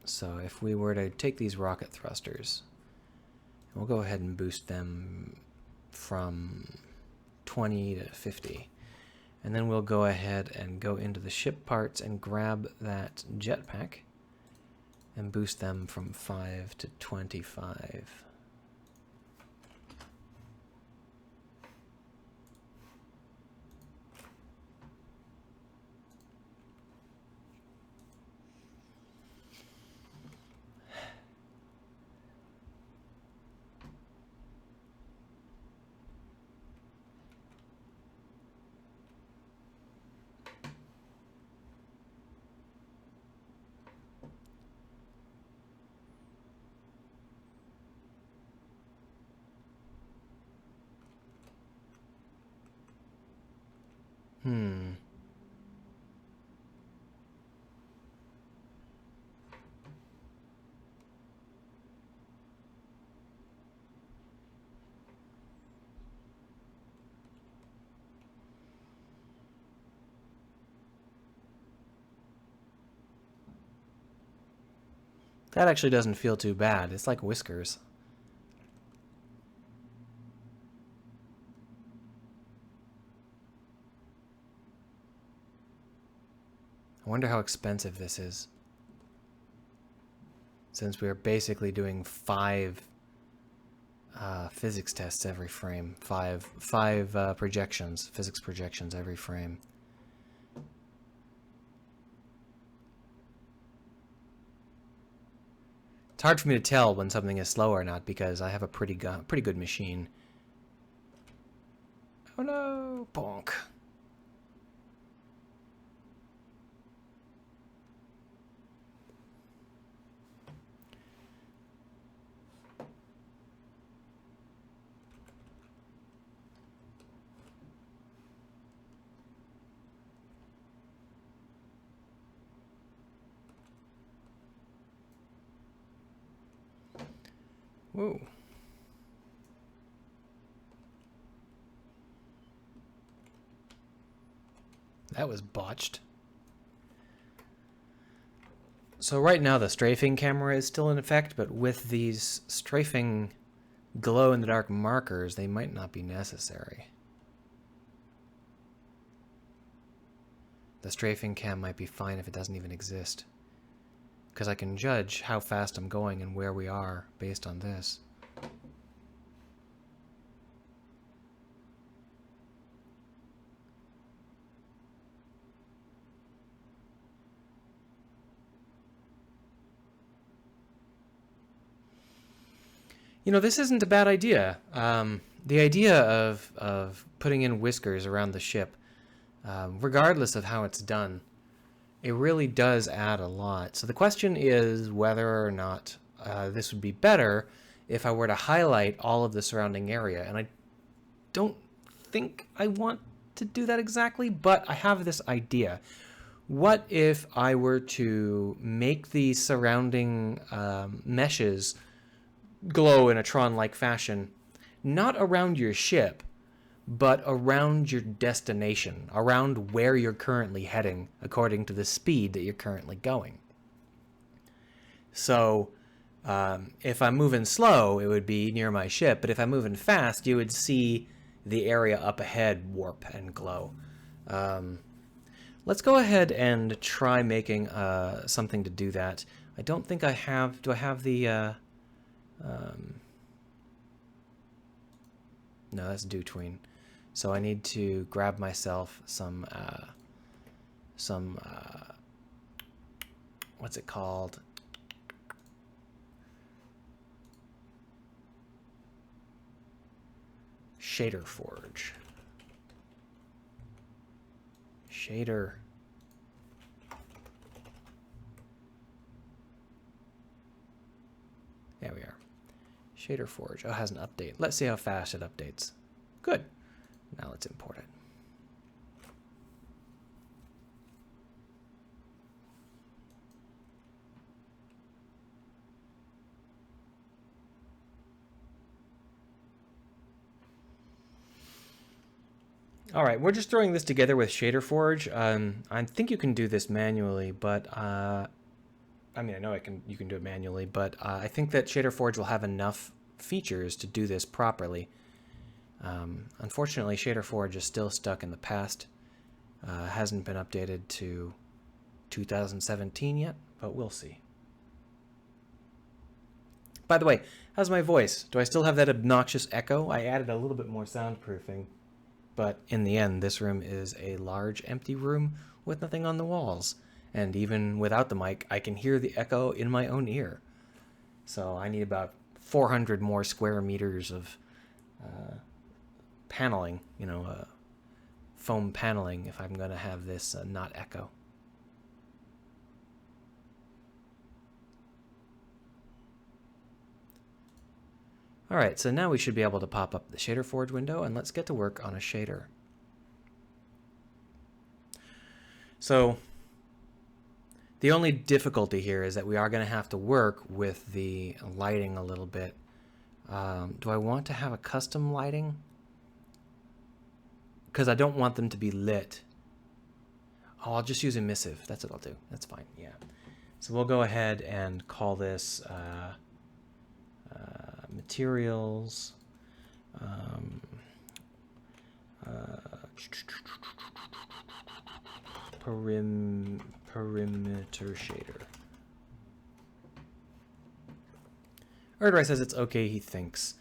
So if we were to take these rocket thrusters, we'll go ahead and boost them from 20 to 50. And then we'll go ahead and go into the ship parts and grab that jetpack and boost them from 5 to 25. That actually doesn't feel too bad. It's like whiskers. I wonder how expensive this is, since we're basically doing 5 physics tests every frame. Five projections, physics projections every frame. It's hard for me to tell when something is slow or not because I have a pretty good machine. Oh no! Bonk. Whoa. That was botched. So right now the strafing camera is still in effect, but with these strafing glow-in-the-dark markers, they might not be necessary. The strafing cam might be fine if it doesn't even exist, because I can judge how fast I'm going and where we are based on this. You know, this isn't a bad idea. The idea of putting in whiskers around the ship, regardless of how it's done, it really does add a lot. So the question is whether or not this would be better if I were to highlight all of the surrounding area. And I don't think I want to do that exactly, but I have this idea. What if I were to make the surrounding meshes glow in a Tron-like fashion, not around your ship, but around your destination, around where you're currently heading, according to the speed that you're currently going. So, if I'm moving slow, it would be near my ship, but if I'm moving fast, you would see the area up ahead warp and glow. Let's go ahead and try making something to do that. I don't think I have... Do I have the... No, that's Dewtween. So I need to grab myself some what's it called? Shader Forge. Shader. There we are. Shader Forge. Oh, it has an update. Let's see how fast it updates. Good. Now let's import it. All right, we're just throwing this together with Shader Forge. I think you can do this manually, but I mean, I know you can do it manually, but I think that Shader Forge will have enough features to do this properly. Unfortunately, Shader Forge is still stuck in the past. Hasn't been updated to 2017 yet, but we'll see. By the way, how's my voice? Do I still have that obnoxious echo? I added a little bit more soundproofing, but in the end, this room is a large empty room with nothing on the walls. And even without the mic, I can hear the echo in my own ear. So I need about 400 more square meters of paneling, foam paneling, if I'm going to have this not echo. All right, so now we should be able to pop up the Shader Forge window, and let's get to work on a shader. So the only difficulty here is that we are going to have to work with the lighting a little bit. Do I want to have a custom lighting? Because I don't want them to be lit. Oh, I'll just use emissive. That's what I'll do. That's fine, yeah. So we'll go ahead and call this materials. Perimeter shader. Erdry says it's okay, he thinks.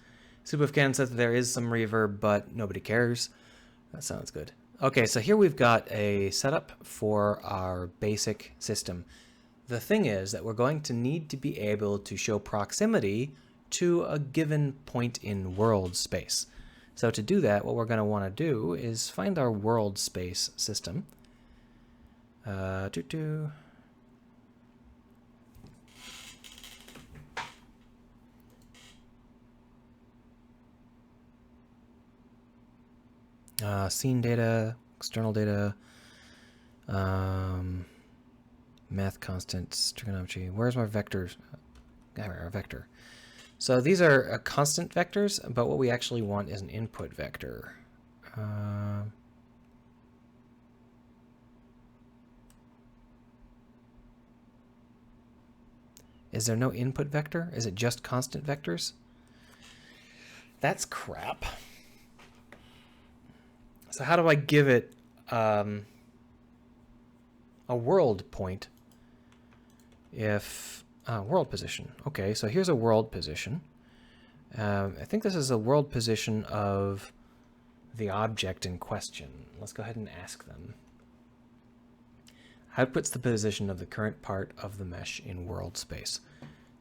Supafcan says that there is some reverb, but nobody cares. That sounds good. Okay, so here we've got a setup for our basic system. The thing is that we're going to need to be able to show proximity to a given point in world space. So to do that, what we're going to want to do is find our world space system. Scene data, external data, math constants, trigonometry. Where's my vectors? Our vector. So these are constant vectors, but what we actually want is an input vector. Is there no input vector? Is it just constant vectors? That's crap. So how do I give it a world point if world position? Okay, so here's a world position. I think this is a world position of the object in question. Let's go ahead and ask them. Outputs the position of the current part of the mesh in world space.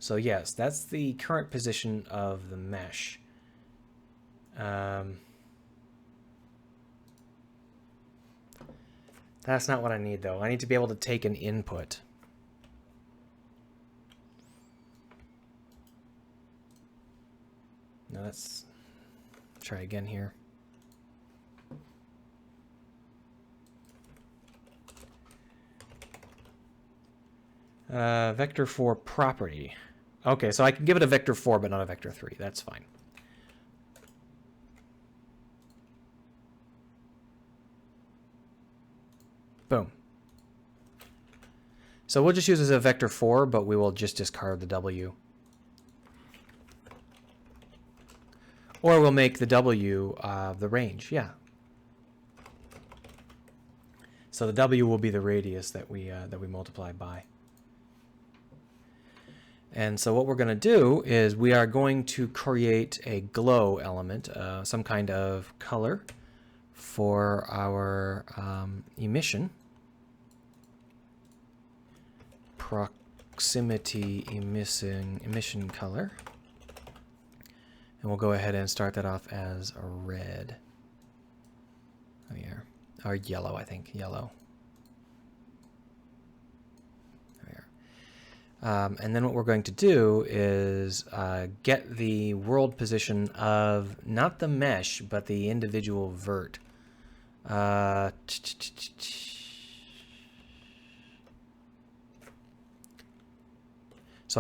So yes, that's the current position of the mesh. That's not what I need, though. I need to be able to take an input. Now let's try again here. Vector 4 property. Okay, so I can give it a vector 4, but not a vector 3. That's fine. Boom. So we'll just use it as a vector 4, but we will just discard the W. Or we'll make the W the range, yeah. So the W will be the radius that we multiply by. And so what we're going to do is we are going to create a glow element, some kind of color for our emission. Proximity emission color. And we'll go ahead and start that off as a red. Oh yeah, or yellow, I think, yellow. And then what we're going to do is get the world position of not the mesh, but the individual vert. So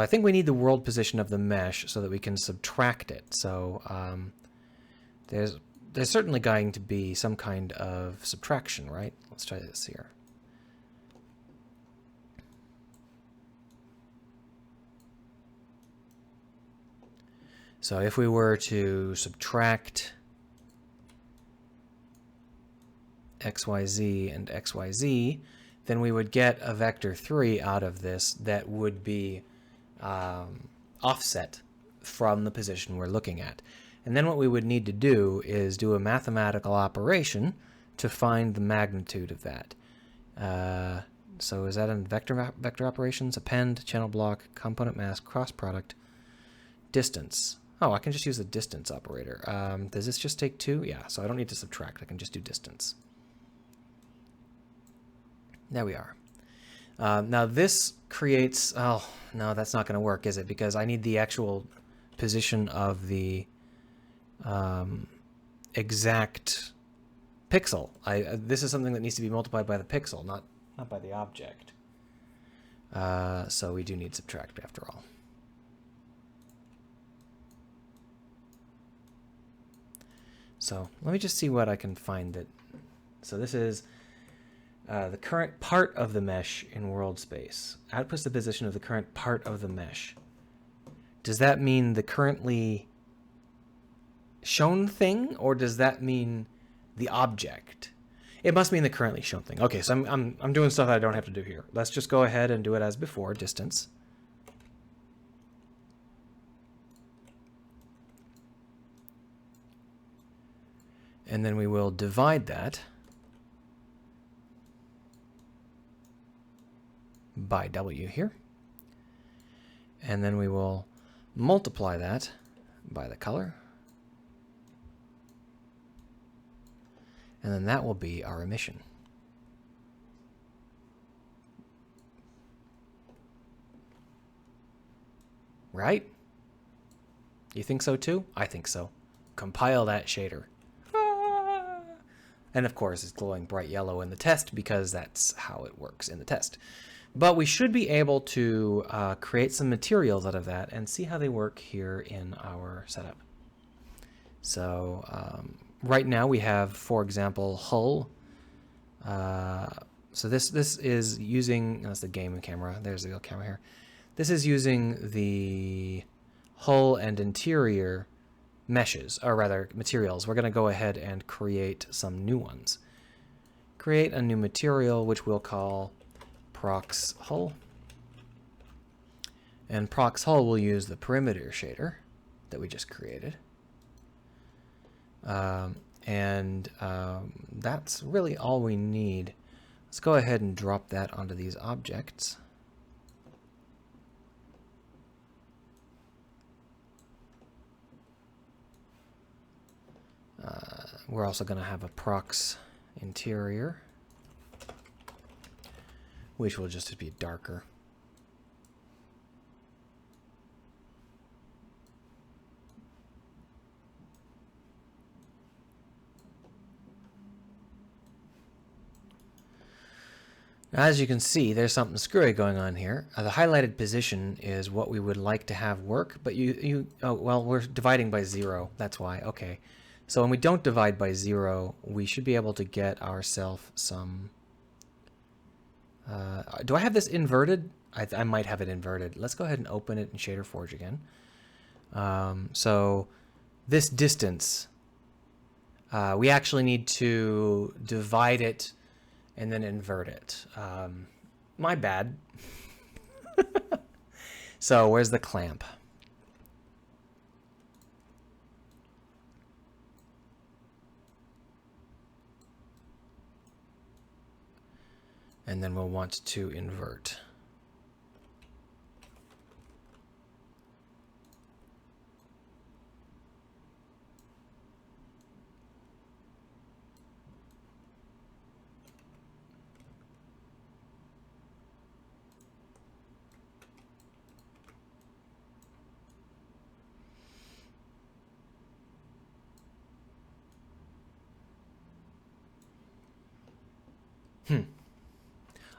I think we need the world position of the mesh so that we can subtract it. So there's there's certainly going to be some kind of subtraction, right? Let's try this here. So if we were to subtract xyz and xyz, then we would get a vector 3 out of this that would be offset from the position we're looking at. And then what we would need to do is do a mathematical operation to find the magnitude of that. So is that in vector operations? Append, channel block, component mask, cross product, distance. Oh, I can just use the distance operator. Does this just take 2? Yeah, so I don't need to subtract. I can just do distance. There we are. Now this creates... Oh, no, that's not going to work, is it? Because I need the actual position of the exact pixel. This is something that needs to be multiplied by the pixel, not by the object. So we do need subtract after all. So let me just see what I can find that. So this is the current part of the mesh in world space. Outputs the position of the current part of the mesh. Does that mean the currently shown thing, or does that mean the object? It must mean the currently shown thing. Okay, so I'm doing stuff I don't have to do here. Let's just go ahead and do it as before, distance. And then we will divide that by W here. And then we will multiply that by the color. And then that will be our emission. Right? You think so too? I think so. Compile that shader. And of course, it's glowing bright yellow in the test because that's how it works in the test. But we should be able to create some materials out of that and see how they work here in our setup. So right now we have, for example, hull. So this is using, that's the game camera. There's the real camera here. This is using the hull and interior meshes, or rather materials. We're going to go ahead and create some new ones. Create a new material which we'll call Prox Hull. And Prox Hull will use the perimeter shader that we just created. That's really all we need. Let's go ahead and drop that onto these objects. We're also going to have a prox interior, which will just be darker. As you can see, there's something screwy going on here. The highlighted position is what we would like to have work, but oh, well, we're dividing by 0. That's why. Okay. So when we don't divide by 0, we should be able to get ourselves some... do I have this inverted? I might have it inverted. Let's go ahead and open it in Shader Forge again. So this distance, we actually need to divide it and then invert it. My bad. So where's the clamp? And then we'll want to invert.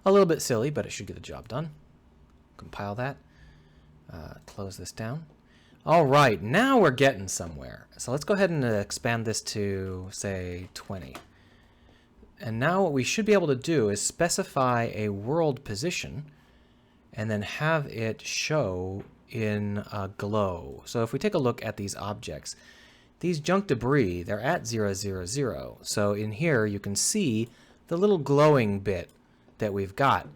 A little bit silly, but it should get the job done. Compile that. Close this down. All right, now we're getting somewhere. So let's go ahead and expand this to, say, 20. And now what we should be able to do is specify a world position and then have it show in a glow. So if we take a look at these objects, these junk debris, they're at 0, 0, 0. So in here you can see the little glowing bit that we've got,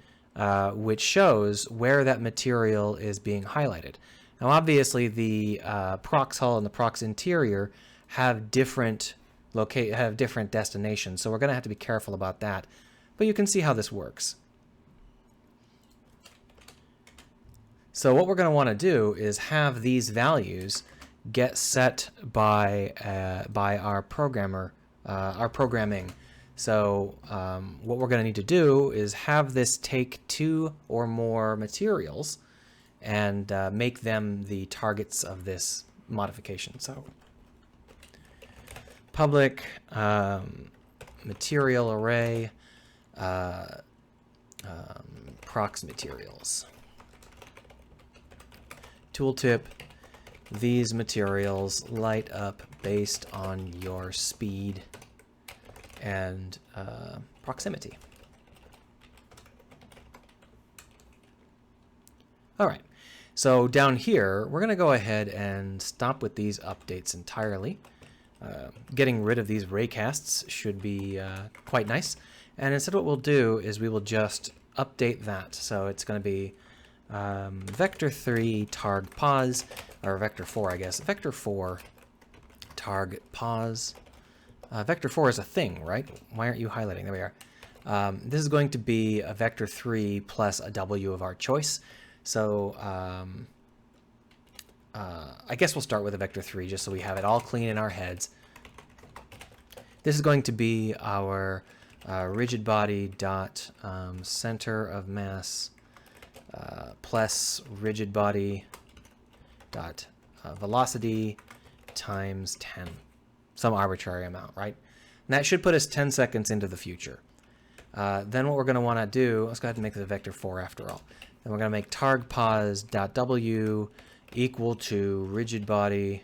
which shows where that material is being highlighted. Now obviously the prox hull and the prox interior have different destinations, so we're going to have to be careful about that. But you can see how this works. So what we're going to want to do is have these values get set by our programmer, our programming. So what we're going to need to do is have this take 2 or more materials and make them the targets of this modification. So public material array prox materials. Tooltip, these materials light up based on your speed and proximity. All right, so down here, we're going to go ahead and stop with these updates entirely. Getting rid of these raycasts should be quite nice. And instead what we'll do is we will just update that. So it's going to be vector 3 targ pause, or vector 4, I guess. Vector 4 targ pause. Vector 4 is a thing, right? Why aren't you highlighting? There we are. This is going to be a vector 3 plus a W of our choice. So I guess we'll start with a vector 3 just so we have it all clean in our heads. This is going to be our rigid body dot center of mass plus rigid body dot velocity times 10, some arbitrary amount, right? And that should put us 10 seconds into the future. Then what we're going to want to do, let's go ahead and make the vector 4 after all. Then we're going to make targ pause dot w equal to rigid body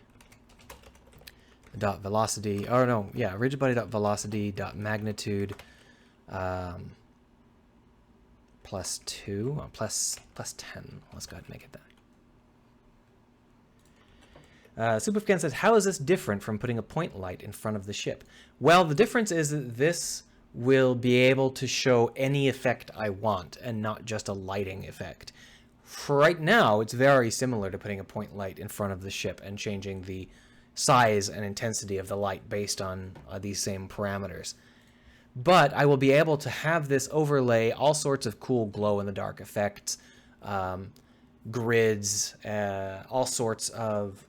dot velocity, or no, yeah, rigid body dot velocity dot magnitude plus 2, plus 10. Let's go ahead and make it that. Superfcan says, how is this different from putting a point light in front of the ship? Well, the difference is that this will be able to show any effect I want and not just a lighting effect. For right now, it's very similar to putting a point light in front of the ship and changing the size and intensity of the light based on these same parameters. But I will be able to have this overlay all sorts of cool glow-in-the-dark effects, grids, all sorts of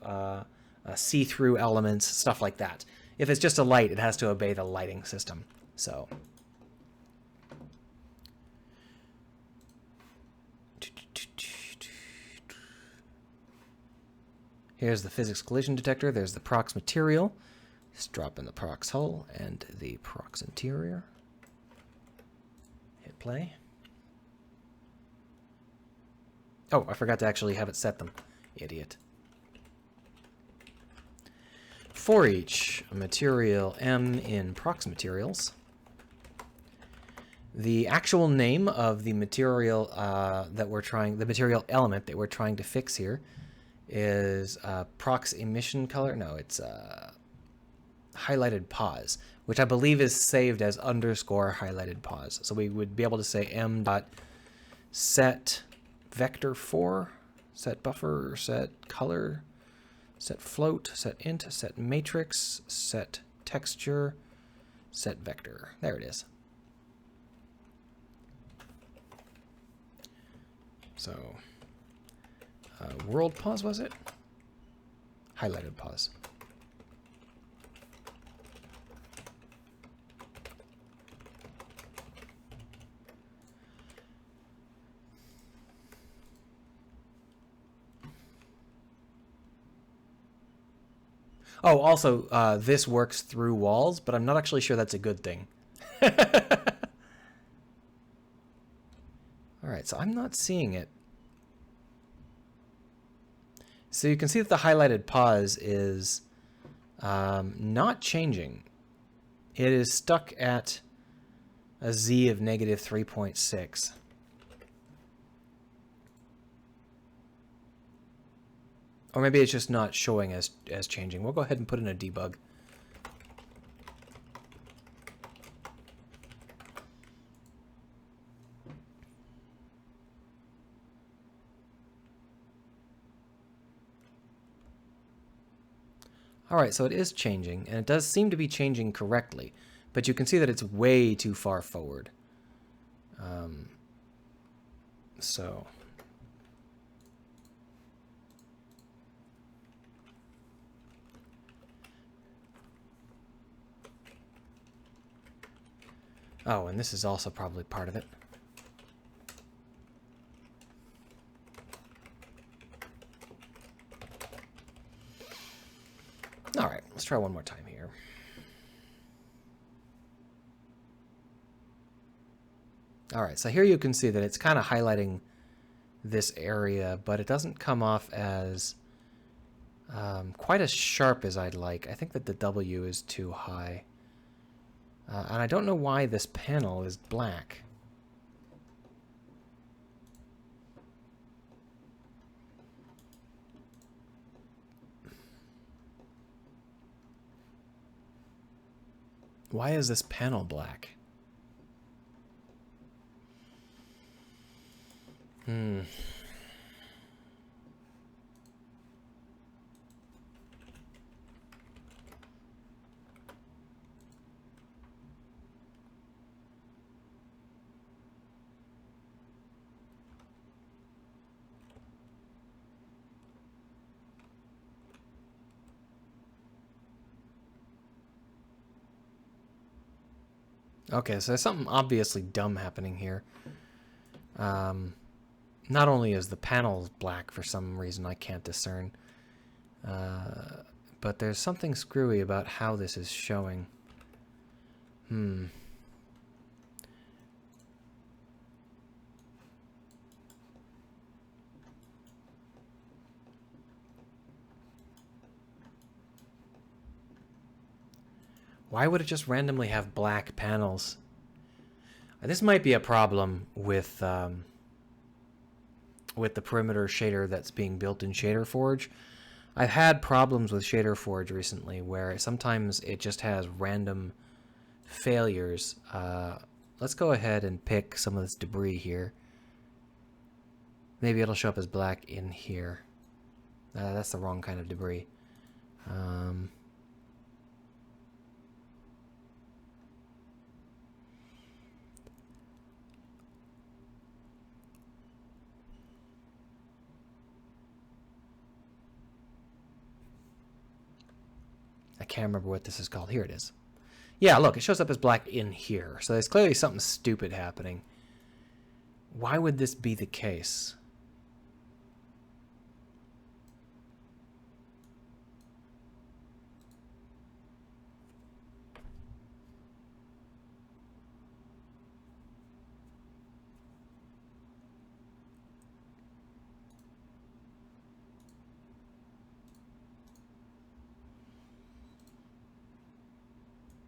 see-through elements, stuff like that. If it's just a light, it has to obey the lighting system. So here's the physics collision detector. There's the prox material. Just drop in the prox hull and the prox interior. Hit play. Oh, I forgot to actually have it set them. Idiot. For each material M in prox materials, the actual name of the material the material element that we're trying to fix here is prox emission color. No, it's highlighted pause, which I believe is saved as underscore highlighted pause. So we would be able to say m dot set vector 4, set buffer, set color, set float, set int, set matrix, set texture, set vector. There it is. So world pause, was it? Highlighted pause. Oh, also, this works through walls, but I'm not actually sure that's a good thing. All right, so I'm not seeing it So you can see that the highlighted pause is not changing. It is stuck at a z of negative 3.6. Or maybe it's just not showing as changing. We'll go ahead and put in a debug. Alright, so it is changing, and it does seem to be changing correctly, but you can see that it's way too far forward. So... Oh, and this is also probably part of it. All right, let's try one more time here. All right, so here you can see that it's kind of highlighting this area, but it doesn't come off as quite as sharp as I'd like. I think that the W is too high. And I don't know why this panel is black. Why is this panel black? Okay, so there's something obviously dumb happening here. Not only is the panel black for some reason I can't discern, but there's something screwy about how this is showing. Why would it just randomly have black panels? This might be a problem with the perimeter shader that's being built in ShaderForge. I've had problems with ShaderForge recently where sometimes it just has random failures. Let's go ahead and pick some of this debris here. Maybe it'll show up as black in here. That's the wrong kind of debris. I can't remember what this is called. Here it is. Yeah, look, it shows up as black in here. So there's clearly something stupid happening. Why would this be the case?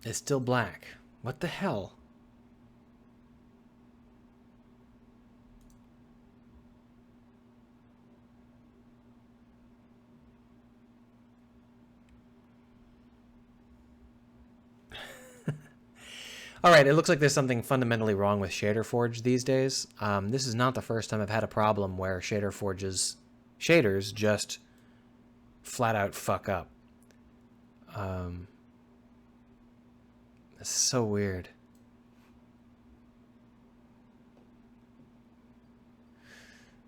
It's still black. What the hell? All right, it looks like there's something fundamentally wrong with ShaderForge these days. This is not the first time I've had a problem where ShaderForge's shaders just flat out fuck up. It's so weird.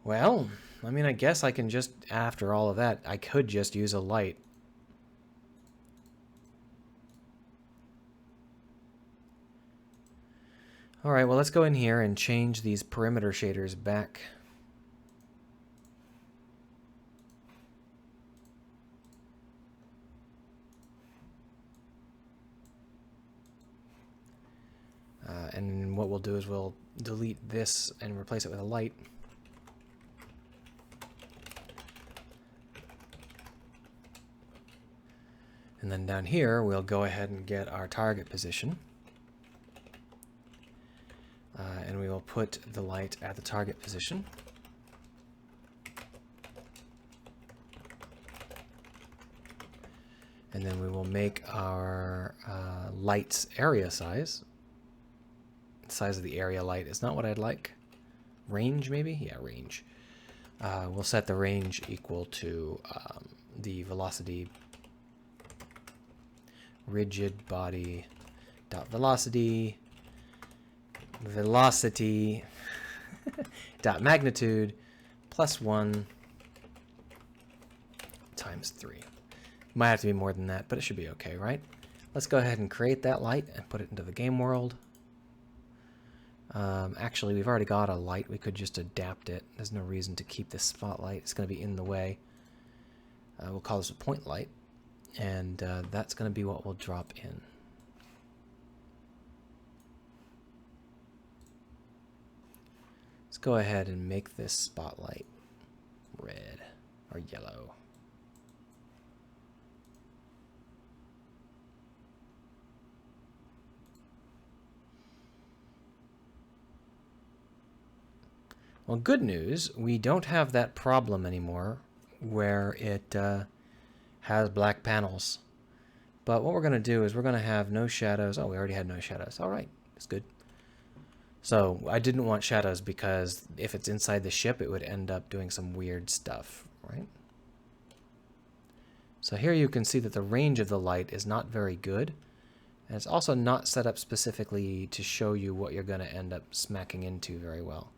Well, I mean, I guess I can just, after all of that, I could just use a light. All right, well, let's go in here and change these perimeter shaders back. And what we'll do is we'll delete this and replace it with a light. And then down here, we'll go ahead and get our target position. And we will put the light at the target position. And then we will make our light's area size. The size of the area light is not what I'd like. Range, maybe? Yeah, range. We'll set the range equal to the velocity rigid body dot velocity dot magnitude plus 1 times 3. Might have to be more than that, but it should be okay, right? Let's go ahead and create that light and put it into the game world. Actually, we've already got a light. We could just adapt it. There's no reason to keep this spotlight. It's going to be in the way. We'll call this a point light, and that's going to be what we'll drop in. Let's go ahead and make this spotlight red or yellow. Well, good news, we don't have that problem anymore where it has black panels. But what we're going to do is we're going to have no shadows. Oh, we already had no shadows. All right, that's good. So I didn't want shadows because if it's inside the ship, it would end up doing some weird stuff, right? So here you can see that the range of the light is not very good. And it's also not set up specifically to show you what you're going to end up smacking into very well.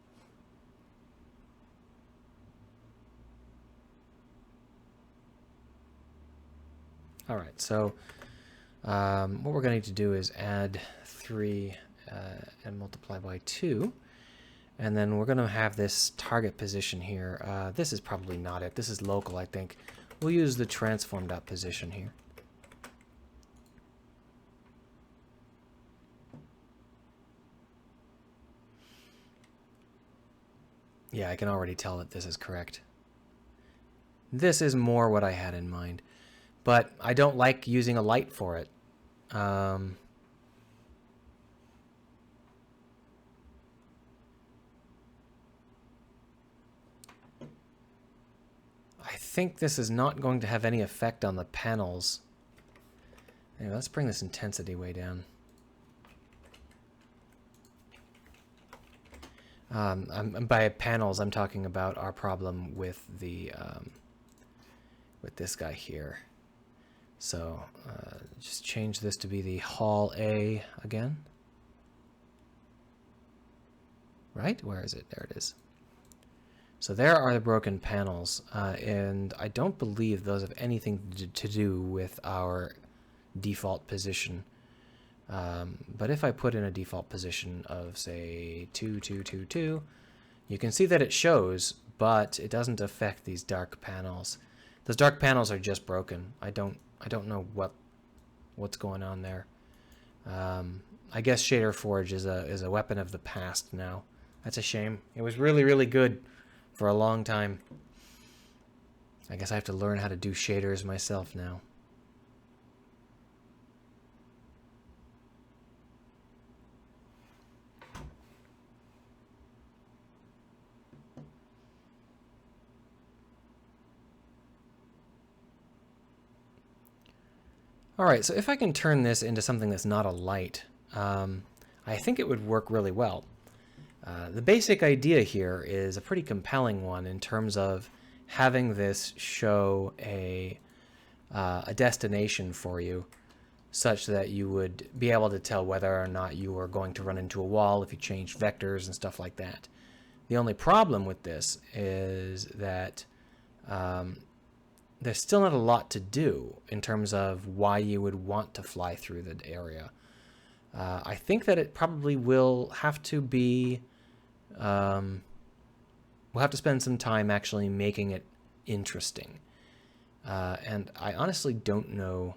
All right, so what we're going to need to do is add 3 and multiply by 2. And then we're going to have this target position here. This is probably not it. This is local, I think. We'll use the transform.position here. Yeah, I can already tell that this is correct. This is more what I had in mind. But I don't like using a light for it. I think this is not going to have any effect on the panels. Anyway, let's bring this intensity way down. By panels, I'm talking about our problem with the with this guy here. So just change this to be the Hall A again. Right? Where is it? There it is. So there are the broken panels, and I don't believe those have anything to do with our default position. But if I put in a default position of, say, 2, 2, 2, 2, you can see that it shows, but it doesn't affect these dark panels. Those dark panels are just broken. I don't know what's going on there. I guess Shader Forge is a weapon of the past now. That's a shame. It was really, really good for a long time. I guess I have to learn how to do shaders myself now. Alright, so if I can turn this into something that's not a light, I think it would work really well. The basic idea here is a pretty compelling one in terms of having this show a destination for you such that you would be able to tell whether or not you are going to run into a wall if you change vectors and stuff like that. The only problem with this is that there's still not a lot to do in terms of why you would want to fly through the area. I think that it probably will have to be... we'll have to spend some time actually making it interesting. And I honestly don't know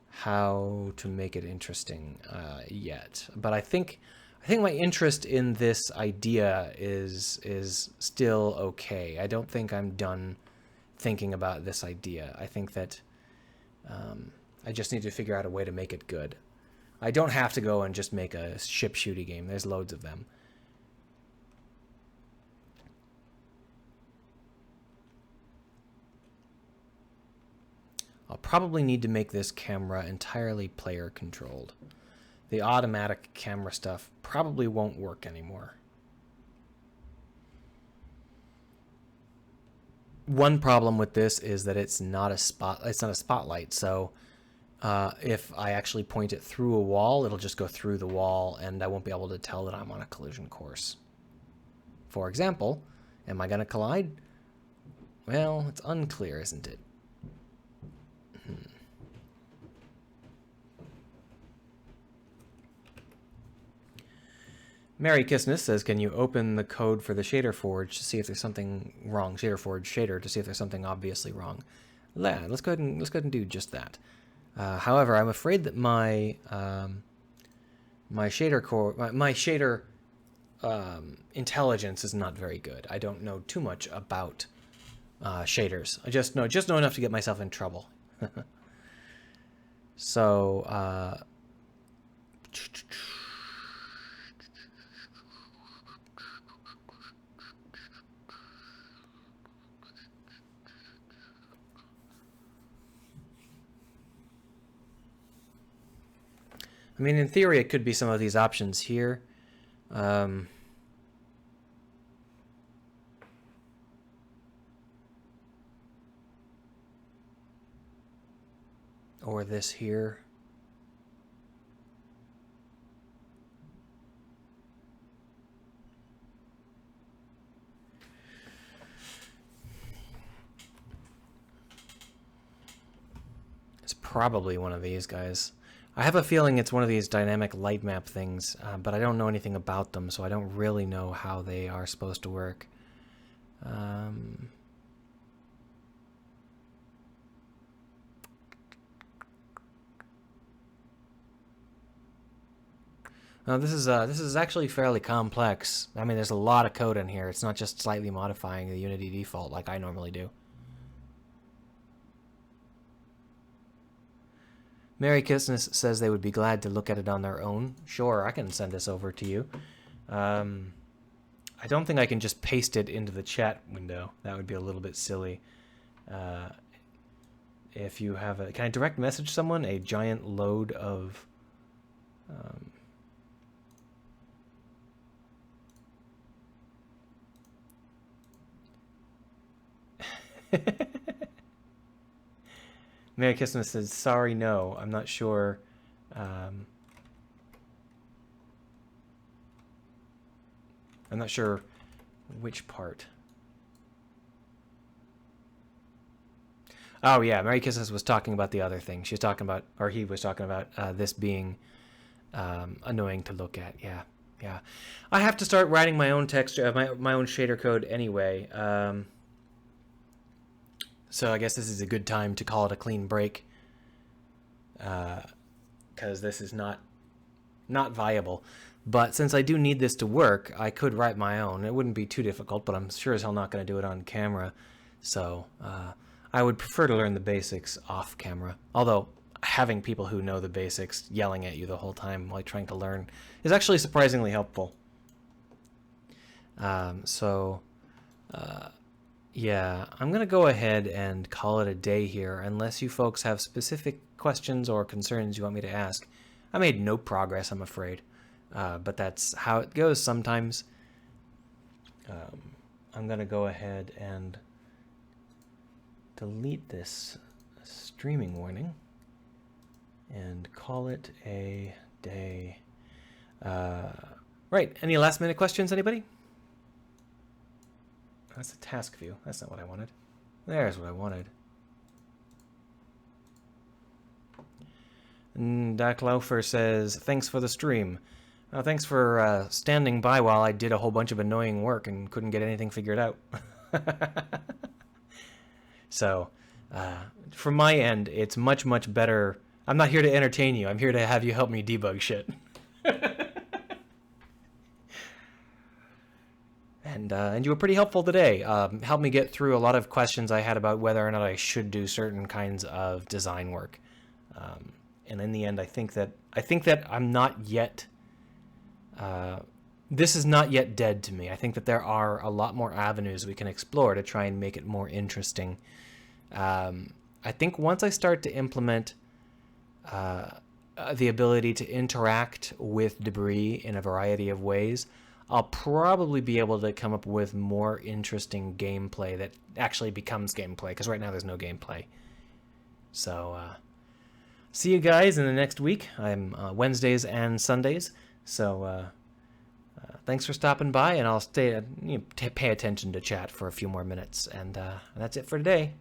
how to make it interesting yet. But I think my interest in this idea is still okay. I don't think I'm done thinking about this idea. I think that I just need to figure out a way to make it good. I don't have to go and just make a ship shooty game. There's loads of them. I'll probably need to make this camera entirely player controlled. The automatic camera stuff probably won't work anymore. One problem with this is that it's not a spotlight, so if I actually point it through a wall, it'll just go through the wall and I won't be able to tell that I'm on a collision course. For example, am I going to collide? Well, it's unclear, isn't it? Mary Kissness says, can you open the code for the Shader Forge to see if there's something wrong? Shader Forge shader to see if there's something obviously wrong. Yeah, let's go ahead and do just that. However, I'm afraid that my my shader intelligence is not very good. I don't know too much about shaders. I just know enough to get myself in trouble. So. I mean, in theory, it could be some of these options here. Or this here. It's probably one of these guys. I have a feeling it's one of these dynamic light map things, but I don't know anything about them, so I don't really know how they are supposed to work. Now this is actually fairly complex. I mean, there's a lot of code in here. It's not just slightly modifying the Unity default like I normally do. Mary Kissness says they would be glad to look at it on their own. Sure, I can send this over to you. I don't think I can just paste it into the chat window. That would be a little bit silly. If you have a... Can I direct message someone a giant load of... Mary Kissness says, sorry, no. I'm not sure. I'm not sure which part. Oh, yeah. Mary Kissness was talking about the other thing. She was talking about, or he was talking about this being annoying to look at. Yeah. Yeah. I have to start writing my own texture, my own shader code anyway. So I guess this is a good time to call it a clean break, because this is not viable. But since I do need this to work, I could write my own. It wouldn't be too difficult, but I'm sure as hell not going to do it on camera. So I would prefer to learn the basics off camera. Although having people who know the basics yelling at you the whole time while trying to learn is actually surprisingly helpful. Yeah, I'm going to go ahead and call it a day here, unless you folks have specific questions or concerns you want me to ask. I made no progress, I'm afraid, but that's how it goes sometimes. I'm going to go ahead and delete this streaming warning and call it a day. Right, any last minute questions, anybody? That's a task view. That's not what I wanted. There's what I wanted. Dak Laufer says, thanks for the stream. Thanks for standing by while I did a whole bunch of annoying work and couldn't get anything figured out. So, from my end, it's much, much better. I'm not here to entertain you. I'm here to have you help me debug shit. Man, and you were pretty helpful today. Helped me get through a lot of questions I had about whether or not I should do certain kinds of design work. And in the end, I think that I'm not yet. This is not yet dead to me. I think that there are a lot more avenues we can explore to try and make it more interesting. I think once I start to implement the ability to interact with debris in a variety of ways, I'll probably be able to come up with more interesting gameplay that actually becomes gameplay, because right now there's no gameplay. So, see you guys in the next week. I'm Wednesdays and Sundays, so thanks for stopping by, and I'll pay attention to chat for a few more minutes, and that's it for today.